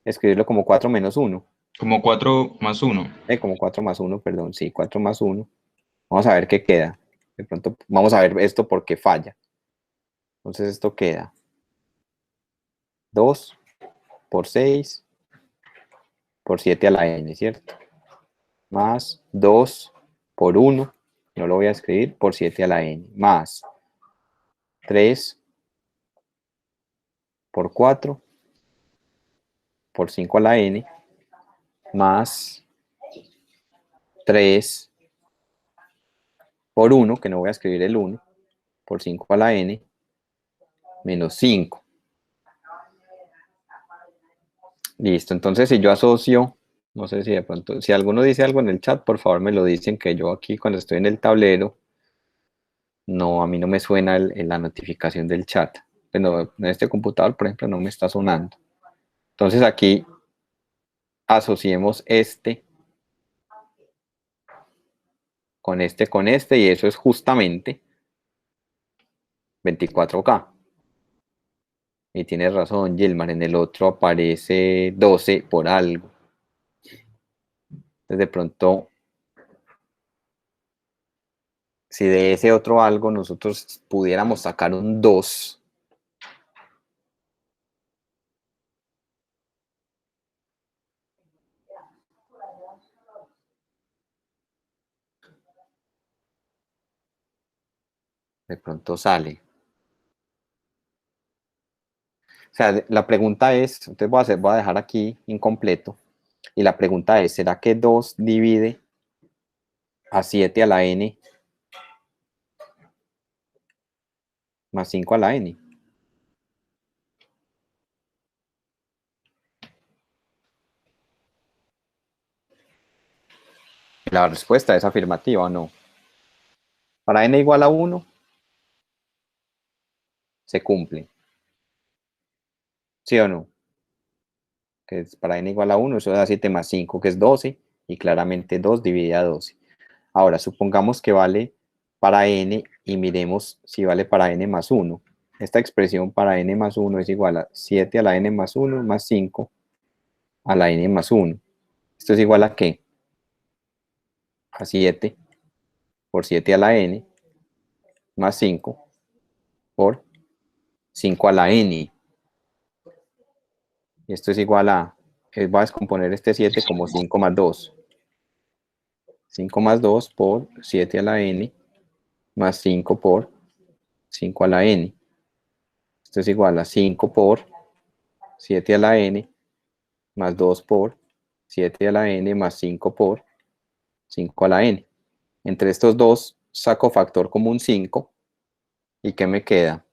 escribirlo como 4 menos 1. Como 4 más 1. Como 4 más 1, perdón, sí, 4 más 1. Vamos a ver qué queda. De pronto, vamos a ver esto porque falla. Entonces esto queda 2 por 6 por 7 a la n, ¿cierto? Más 2 por 1, no lo voy a escribir, por 7 a la n, más 3 por 4 por 5 a la n más 3 por 1, que no voy a escribir el 1, por 5 a la n menos 5. Listo, entonces si yo asocio, no sé si de pronto, si alguno dice algo en el chat, por favor me lo dicen, que yo aquí cuando estoy en el tablero, no, a mí no me suena la notificación del chat. Pero en este computador, por ejemplo, no me está sonando. Entonces aquí asociemos este con este, y eso es justamente 24K. Y tienes razón, Gilmar, en el otro aparece 12 por algo. Entonces de pronto, si de ese otro algo nosotros pudiéramos sacar un 2, de pronto sale. O sea, la pregunta es, entonces voy a dejar aquí incompleto, y la pregunta es, ¿será que 2 divide a 7 a la n más 5 a la n? La respuesta es afirmativa o no. Para n igual a 1, se cumple. ¿Sí o no? Que es para n igual a 1, eso da 7 más 5, que es 12, y claramente 2 divide a 12. Ahora, supongamos que vale para n, y miremos si vale para n más 1. Esta expresión para n más 1 es igual a 7 a la n más 1 más 5 a la n más 1. ¿Esto es igual a qué? A 7 por 7 a la n más 5 por 5 a la n. Y esto es igual a, voy a descomponer este 7 como 5 más 2. 5 más 2 por 7 a la n más 5 por 5 a la n. Esto es igual a 5 por 7 a la n más 2 por 7 a la n más 5 por 5 a la n. Entre estos dos saco factor común 5. ¿Y qué me queda?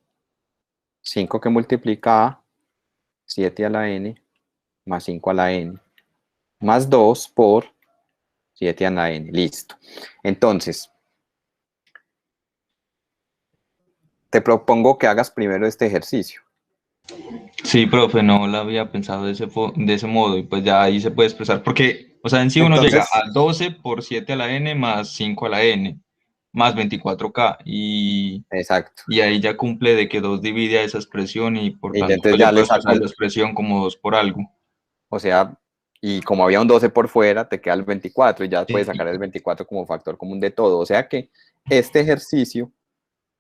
5 que multiplica a 7 a la n más 5 a la n más 2 por 7 a la n. Listo. Entonces, te propongo que hagas primero este ejercicio. Sí, profe, no lo había pensado de ese modo, y pues ya ahí se puede expresar, porque, o sea, en sí uno llega a 12 por 7 a la n más 5 a la n más 24K, Exacto. y ahí ya cumple de que 2 divide a esa expresión, y por Y tanto entonces pues, yo ya le puedo expresar saco, la expresión como 2 por algo. o sea, y como había un 12 por fuera, te queda el 24, y ya puedes sacar el Sí. 24 como factor común de todo. O sea que este ejercicio,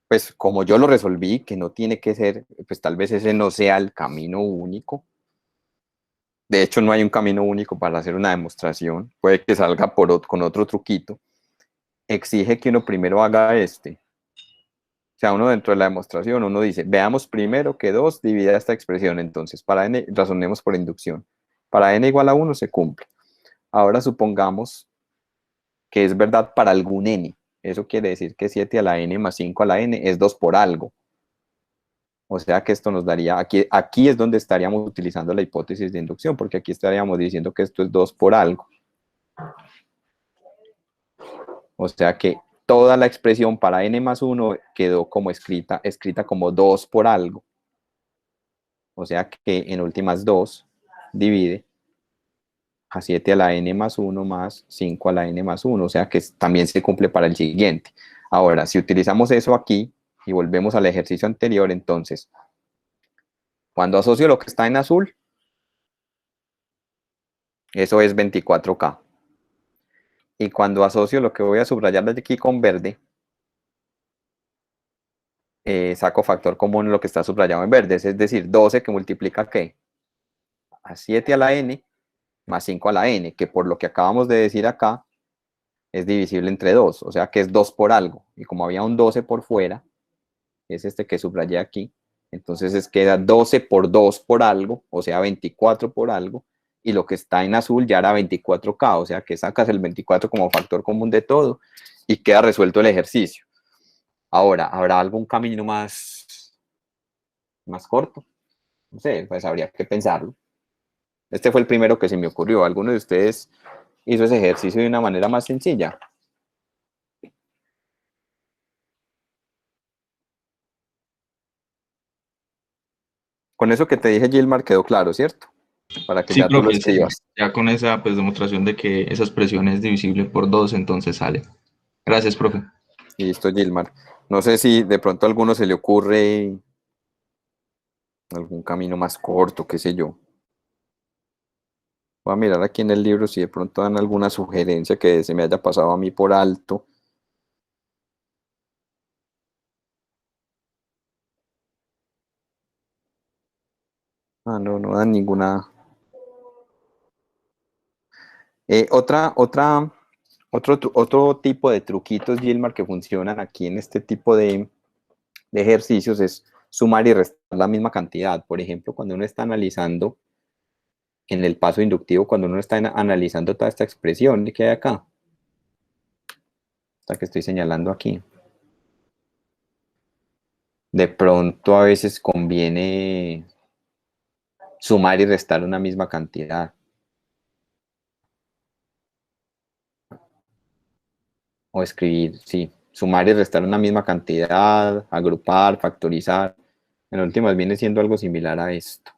pues como yo lo resolví, que no tiene que ser, pues tal vez ese no sea el camino único. De hecho, no hay un camino único para hacer una demostración. Puede que salga con otro truquito. Exige que uno primero haga este. O sea, uno dentro de la demostración, uno dice, veamos primero que 2 divide esta expresión. Entonces, para n, razonemos por inducción. Para n igual a 1 se cumple. Ahora supongamos que es verdad para algún n. Eso quiere decir que 7 a la n más 5 a la n es 2 por algo. O sea que esto nos daría, aquí es donde estaríamos utilizando la hipótesis de inducción, porque aquí estaríamos diciendo que esto es 2 por algo. O sea que toda la expresión para n más 1 quedó como escrita como 2 por algo. O sea que en últimas 2 divide a 7 a la n más 1 más 5 a la n más 1. O sea que también se cumple para el siguiente. Ahora, si utilizamos eso aquí y volvemos al ejercicio anterior, entonces, cuando asocio lo que está en azul, eso es 24K. Y cuando asocio lo que voy a subrayar de aquí con verde, saco factor común en lo que está subrayado en verde, es decir, 12 que multiplica ¿qué? A 7 a la n más 5 a la n, que por lo que acabamos de decir acá, es divisible entre 2, o sea que es 2 por algo. Y como había un 12 por fuera, es este que subrayé aquí, Entonces queda 12 por 2 por algo, o sea, 24 por algo, y lo que está en azul ya era 24K, o sea que sacas el 24 como factor común de todo y queda resuelto el ejercicio. Ahora, ¿habrá algún camino más corto? No sé, pues habría que pensarlo. Este fue el primero que se me ocurrió. ¿Alguno de ustedes hizo ese ejercicio de una manera más sencilla? Con eso que te dije, Gilmar, quedó claro, ¿cierto? Para que Sí, ya tú lo profe, sí. escribas. Ya con esa pues, demostración de que esa expresión es divisible por 2, entonces sale. Gracias, profe. Listo, Gilmar. No sé si de pronto a alguno se le ocurre algún camino más corto, qué sé yo. Voy a mirar aquí en el libro si de pronto dan alguna sugerencia que se me haya pasado a mí por alto. Ah, no, no dan ninguna. Otro tipo de truquitos, Gilmar, que funcionan aquí en este tipo de ejercicios es sumar y restar la misma cantidad. Por ejemplo, cuando uno está analizando en el paso inductivo, cuando uno está analizando toda esta expresión que hay acá, esta que estoy señalando aquí, de pronto a veces conviene sumar y restar una misma cantidad. O escribir, sí, sumar y restar una misma cantidad, agrupar, factorizar. En últimas viene siendo algo similar a esto.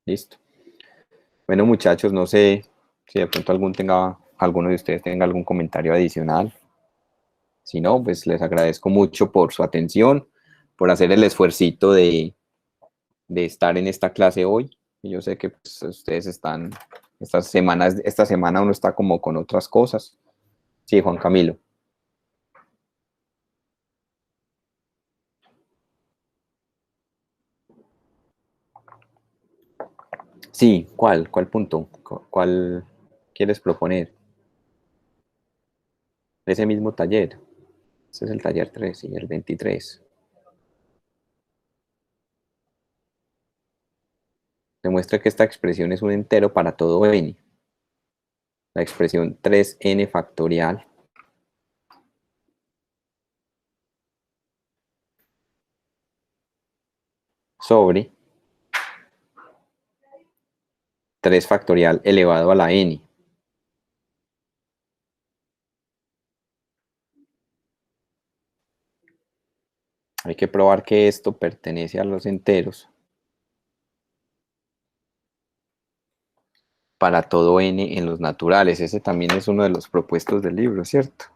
Listo. Bueno, muchachos, no sé si de pronto alguno de ustedes tenga algún comentario adicional. Si no, pues les agradezco mucho por su atención, por hacer el esfuercito de estar en esta clase hoy. Y yo sé que pues, ustedes están, esta semana uno está como con otras cosas. Sí, Juan Camilo. Sí, ¿cuál punto? ¿Cuál quieres proponer? Ese mismo taller. Ese es el taller 3 y el 23. Demuestra que esta expresión es un entero para todo n. La expresión 3n factorial sobre 3 factorial elevado a la n. Hay que probar que esto pertenece a los enteros para todo n en los naturales. Ese también es uno de los propuestos del libro, ¿cierto?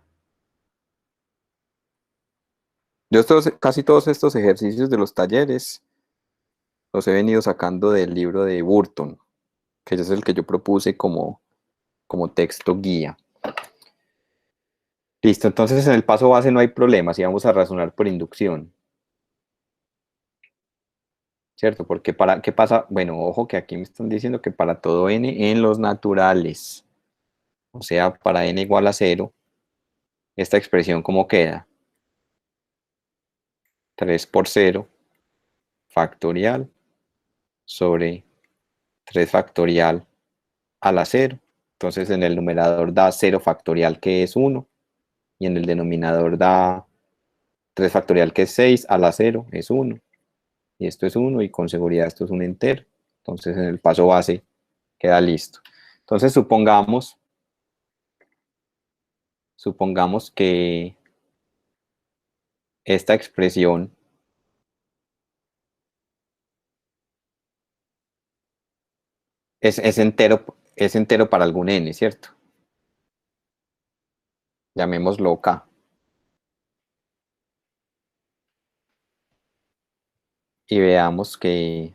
Yo casi todos estos ejercicios de los talleres los he venido sacando del libro de Burton, que es el que yo propuse como texto guía. Listo, entonces en el paso base no hay problemas y vamos a razonar por inducción. ¿Cierto? Porque ¿qué pasa? Bueno, ojo que aquí me están diciendo que para todo n en los naturales, o sea, para n igual a 0, esta expresión ¿cómo queda? 3 por 0 factorial sobre 3 factorial a la 0. Entonces en el numerador da 0 factorial que es 1 y en el denominador da 3 factorial que es 6 a la 0 es 1. Y esto es 1 y con seguridad esto es un entero. Entonces en el paso base queda listo. Entonces supongamos que esta expresión es entero para algún n, ¿cierto? Llamémoslo k. Y veamos que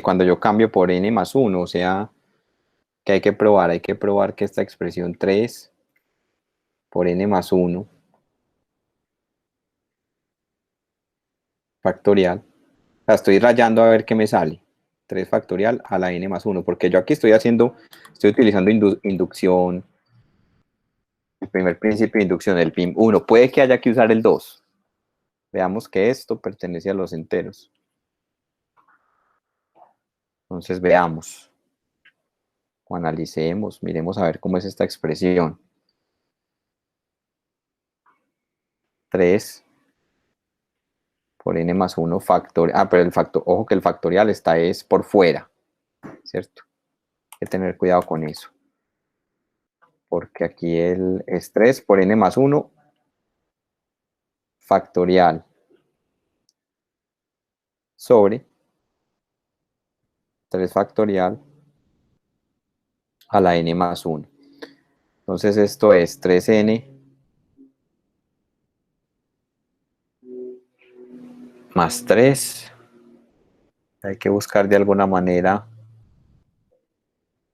cuando yo cambio por n más 1, o sea, que hay que probar que esta expresión 3 por n más 1 factorial, la estoy rayando a ver qué me sale. 3 factorial a la n más 1, porque yo aquí estoy utilizando inducción El primer principio de inducción, el PIM 1. Puede que haya que usar el 2. Veamos que esto pertenece a los enteros. Entonces veamos, o analicemos, miremos a ver cómo es esta expresión. 3 por n más 1 factorial. Ah, pero el factor, ojo que el factorial está es por fuera, ¿cierto? Hay que tener cuidado con eso. Porque aquí es 3 por n más 1 factorial sobre 3 factorial a la n más 1. Entonces esto es 3n más 3. Hay que buscar de alguna manera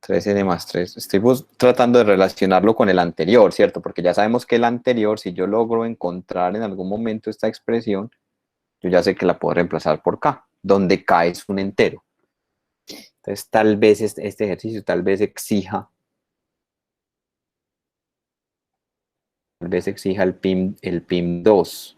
3n más 3. Estoy tratando de relacionarlo con el anterior, ¿cierto? Porque ya sabemos que el anterior, si yo logro encontrar en algún momento esta expresión, yo ya sé que la puedo reemplazar por k, donde k es un entero. Entonces tal vez este ejercicio tal vez exija el PIM 2.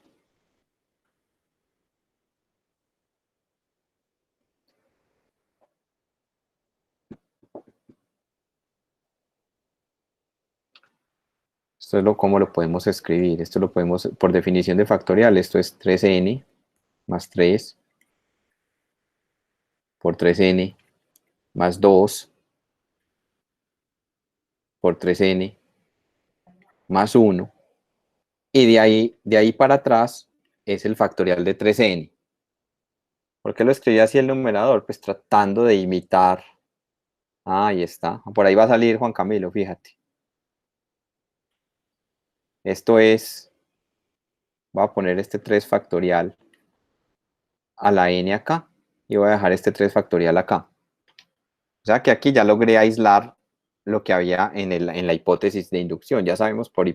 Esto es cómo lo podemos escribir. Esto lo podemos, por definición de factorial, esto es 3n más 3 por 3n más 2 por 3n más 1. Y de ahí para atrás es el factorial de 3n. ¿Por qué lo escribí así el numerador? Pues tratando de imitar. Ah, ahí está. Por ahí va a salir Juan Camilo, fíjate. Esto es, voy a poner este 3 factorial a la n acá y voy a dejar este 3 factorial acá. O sea que aquí ya logré aislar lo que había en la hipótesis de inducción. Ya sabemos por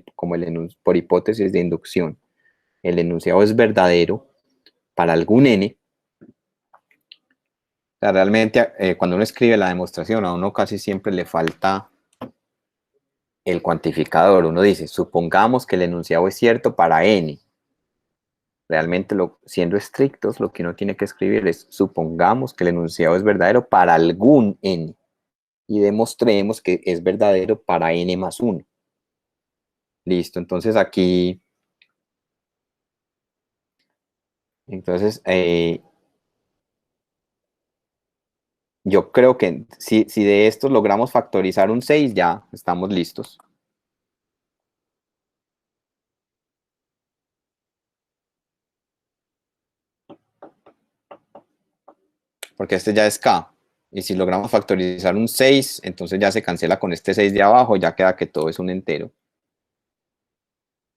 hipótesis de inducción, el enunciado es verdadero para algún n. O sea, realmente cuando uno escribe la demostración, a uno casi siempre le falta el cuantificador. Uno dice, supongamos que el enunciado es cierto para n. Realmente, siendo estrictos, lo que uno tiene que escribir es, supongamos que el enunciado es verdadero para algún n. Y demostremos que es verdadero para n más 1. Listo, entonces aquí, yo creo que si de estos logramos factorizar un 6, ya estamos listos. Porque este ya es k. Y si logramos factorizar un 6, entonces ya se cancela con este 6 de abajo, ya queda que todo es un entero.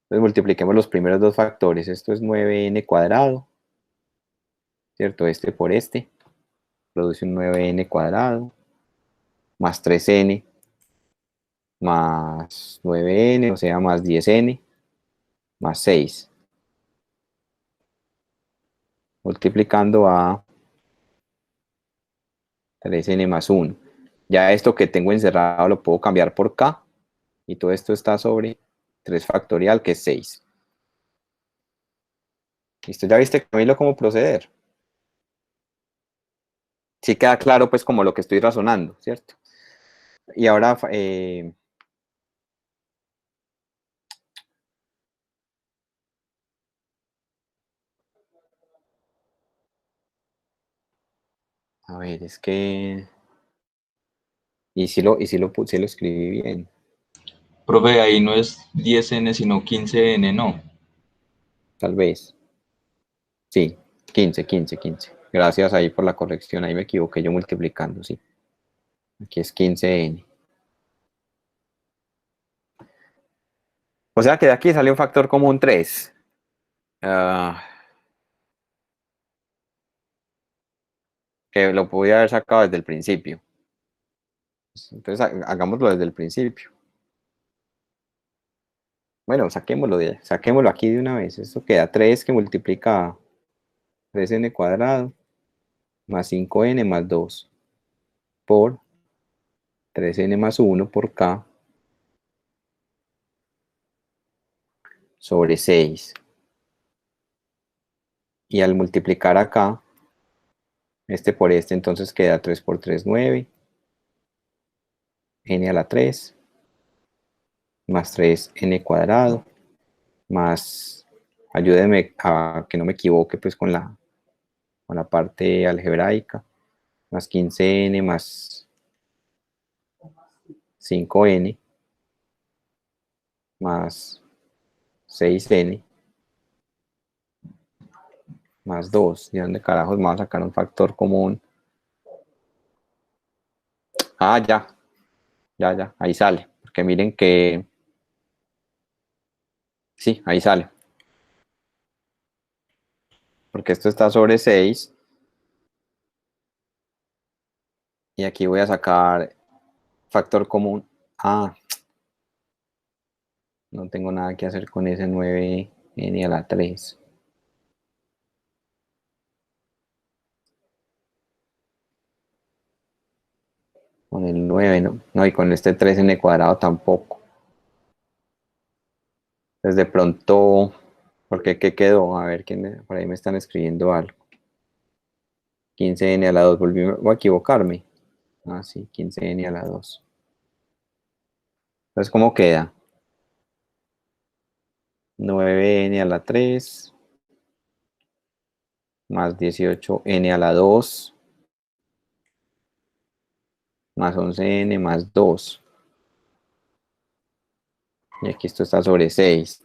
Entonces multipliquemos los primeros dos factores. Esto es 9n cuadrado, ¿cierto? Este por este. Produce un 9n cuadrado, más 3n, más 9n, o sea, más 10n, más 6. Multiplicando a 3n más 1. Ya esto que tengo encerrado lo puedo cambiar por k, y todo esto está sobre 3 factorial, que es 6. ¿Listo? ¿Ya viste, Camilo, cómo proceder? Sí queda claro, pues, como lo que estoy razonando, ¿cierto? Y ahora, a ver, es que... sí lo escribí bien. Profe, ahí no es 10n, sino 15n, ¿no? Tal vez. Sí, 15. Gracias ahí por la corrección, ahí me equivoqué yo multiplicando, sí. Aquí es 15n. O sea que de aquí sale un factor común 3. Que lo podía haber sacado desde el principio. Entonces hagámoslo desde el principio. Bueno, saquémoslo aquí de una vez. Esto queda 3 que multiplica 3n cuadrado más 5n más 2 por 3n más 1 por k sobre 6. Y al multiplicar acá, este por este, entonces queda 3 por 3, 9. N a la 3, más 3n cuadrado, más, ayúdenme a que no me equivoque pues con la parte algebraica, más 15n más 5n más 6n más 2. ¿De dónde carajos me va a sacar un factor común? Ah, ya, ahí sale. Porque miren que, sí, ahí sale. Porque esto está sobre 6. Y aquí voy a sacar factor común. Ah, no tengo nada que hacer con ese 9n a la 3. Con el 9, ¿no? No, y con este 3n cuadrado tampoco. Entonces de pronto, ¿por qué quedó? A ver, por ahí me están escribiendo algo. 15n a la 2, voy a equivocarme. Ah, sí, 15n a la 2. Entonces, ¿cómo queda? 9n a la 3 más 18n a la 2 más 11n más 2. Y aquí esto está sobre 6.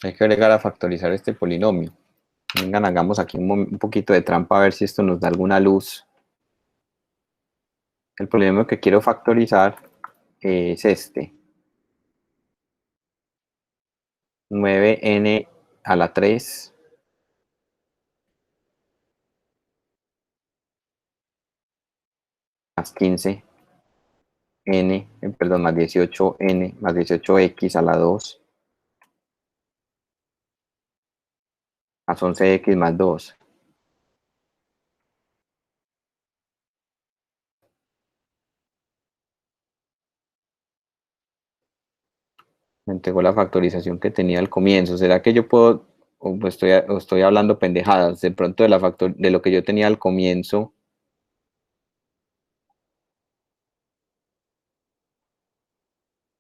Hay que agregar a factorizar este polinomio. Vengan, hagamos aquí un poquito de trampa a ver si esto nos da alguna luz. El polinomio que quiero factorizar es este. 9n a la 3 más 15n, perdón, más 18n más 18x a la 2 más 11x más 2. Me entregó la factorización que tenía al comienzo. ¿Será que yo puedo, o estoy hablando pendejadas, de pronto de lo que yo tenía al comienzo?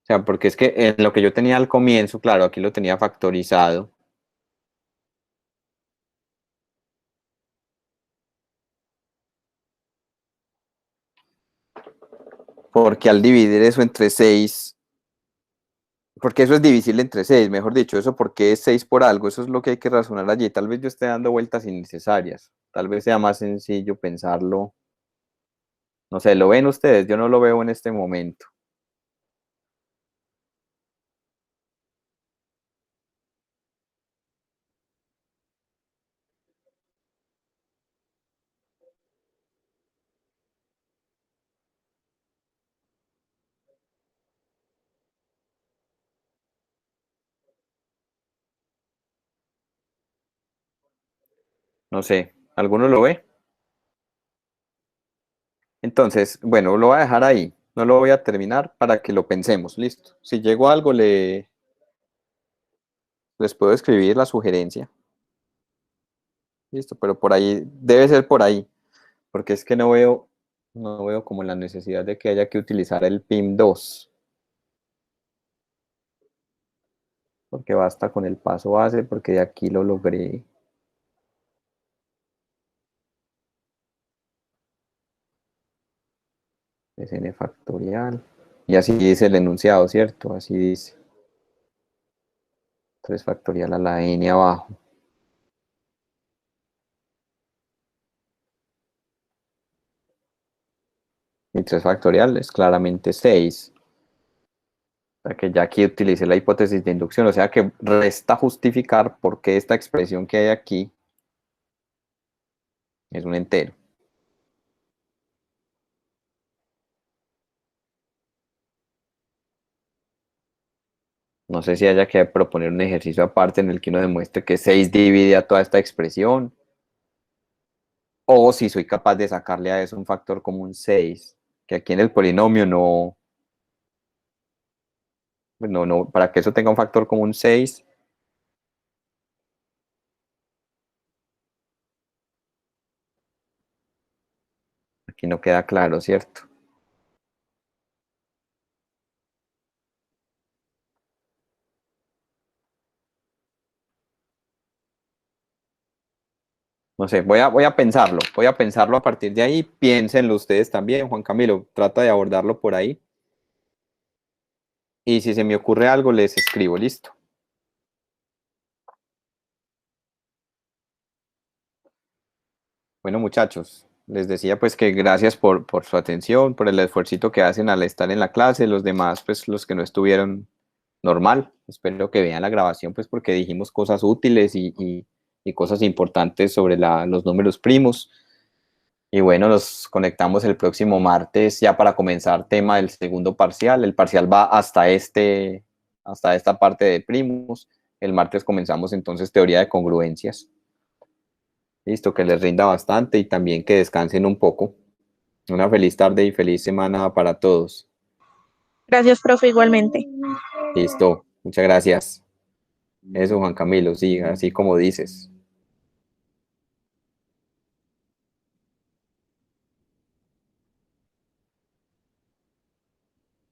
O sea, porque es que en lo que yo tenía al comienzo, claro, aquí lo tenía factorizado. Porque al dividir eso entre 6, porque eso es divisible entre 6, mejor dicho, eso porque es 6 por algo, eso es lo que hay que razonar allí. Tal vez yo esté dando vueltas innecesarias, tal vez sea más sencillo pensarlo. No sé, ¿lo ven ustedes? Yo no lo veo en este momento. No sé, ¿alguno lo ve? Entonces, bueno, lo voy a dejar ahí. No lo voy a terminar para que lo pensemos. Listo. Si llego a algo, les puedo escribir la sugerencia. Listo, pero por ahí, debe ser por ahí. Porque es que no veo como la necesidad de que haya que utilizar el PIM2. Porque basta con el paso base, porque de aquí lo logré. Es n factorial. Y así dice el enunciado, ¿cierto? Así dice. 3 factorial a la n abajo. Y 3 factorial es claramente 6. O sea que ya aquí utilicé la hipótesis de inducción. O sea que resta justificar por qué esta expresión que hay aquí es un entero. No sé si haya que proponer un ejercicio aparte en el que uno demuestre que 6 divide a toda esta expresión, o si soy capaz de sacarle a eso un factor común 6, que aquí en el polinomio no, pues no, para que eso tenga un factor común 6, aquí no queda claro, ¿cierto? No sé, voy a pensarlo a partir de ahí, piénsenlo ustedes también, Juan Camilo, trata de abordarlo por ahí, y si se me ocurre algo les escribo, listo. Bueno, muchachos, les decía pues que gracias por su atención, por el esfuercito que hacen al estar en la clase, los demás pues los que no estuvieron normal, espero que vean la grabación pues porque dijimos cosas útiles y cosas importantes sobre los números primos. Y bueno, nos conectamos el próximo martes ya para comenzar tema del segundo parcial. El parcial va hasta esta parte de primos. El martes comenzamos entonces teoría de congruencias. Listo, que les rinda bastante y también que descansen un poco. Una feliz tarde y feliz semana para todos. Gracias, profe, igualmente. Listo, muchas gracias. Eso, Juan Camilo, sí, así como dices.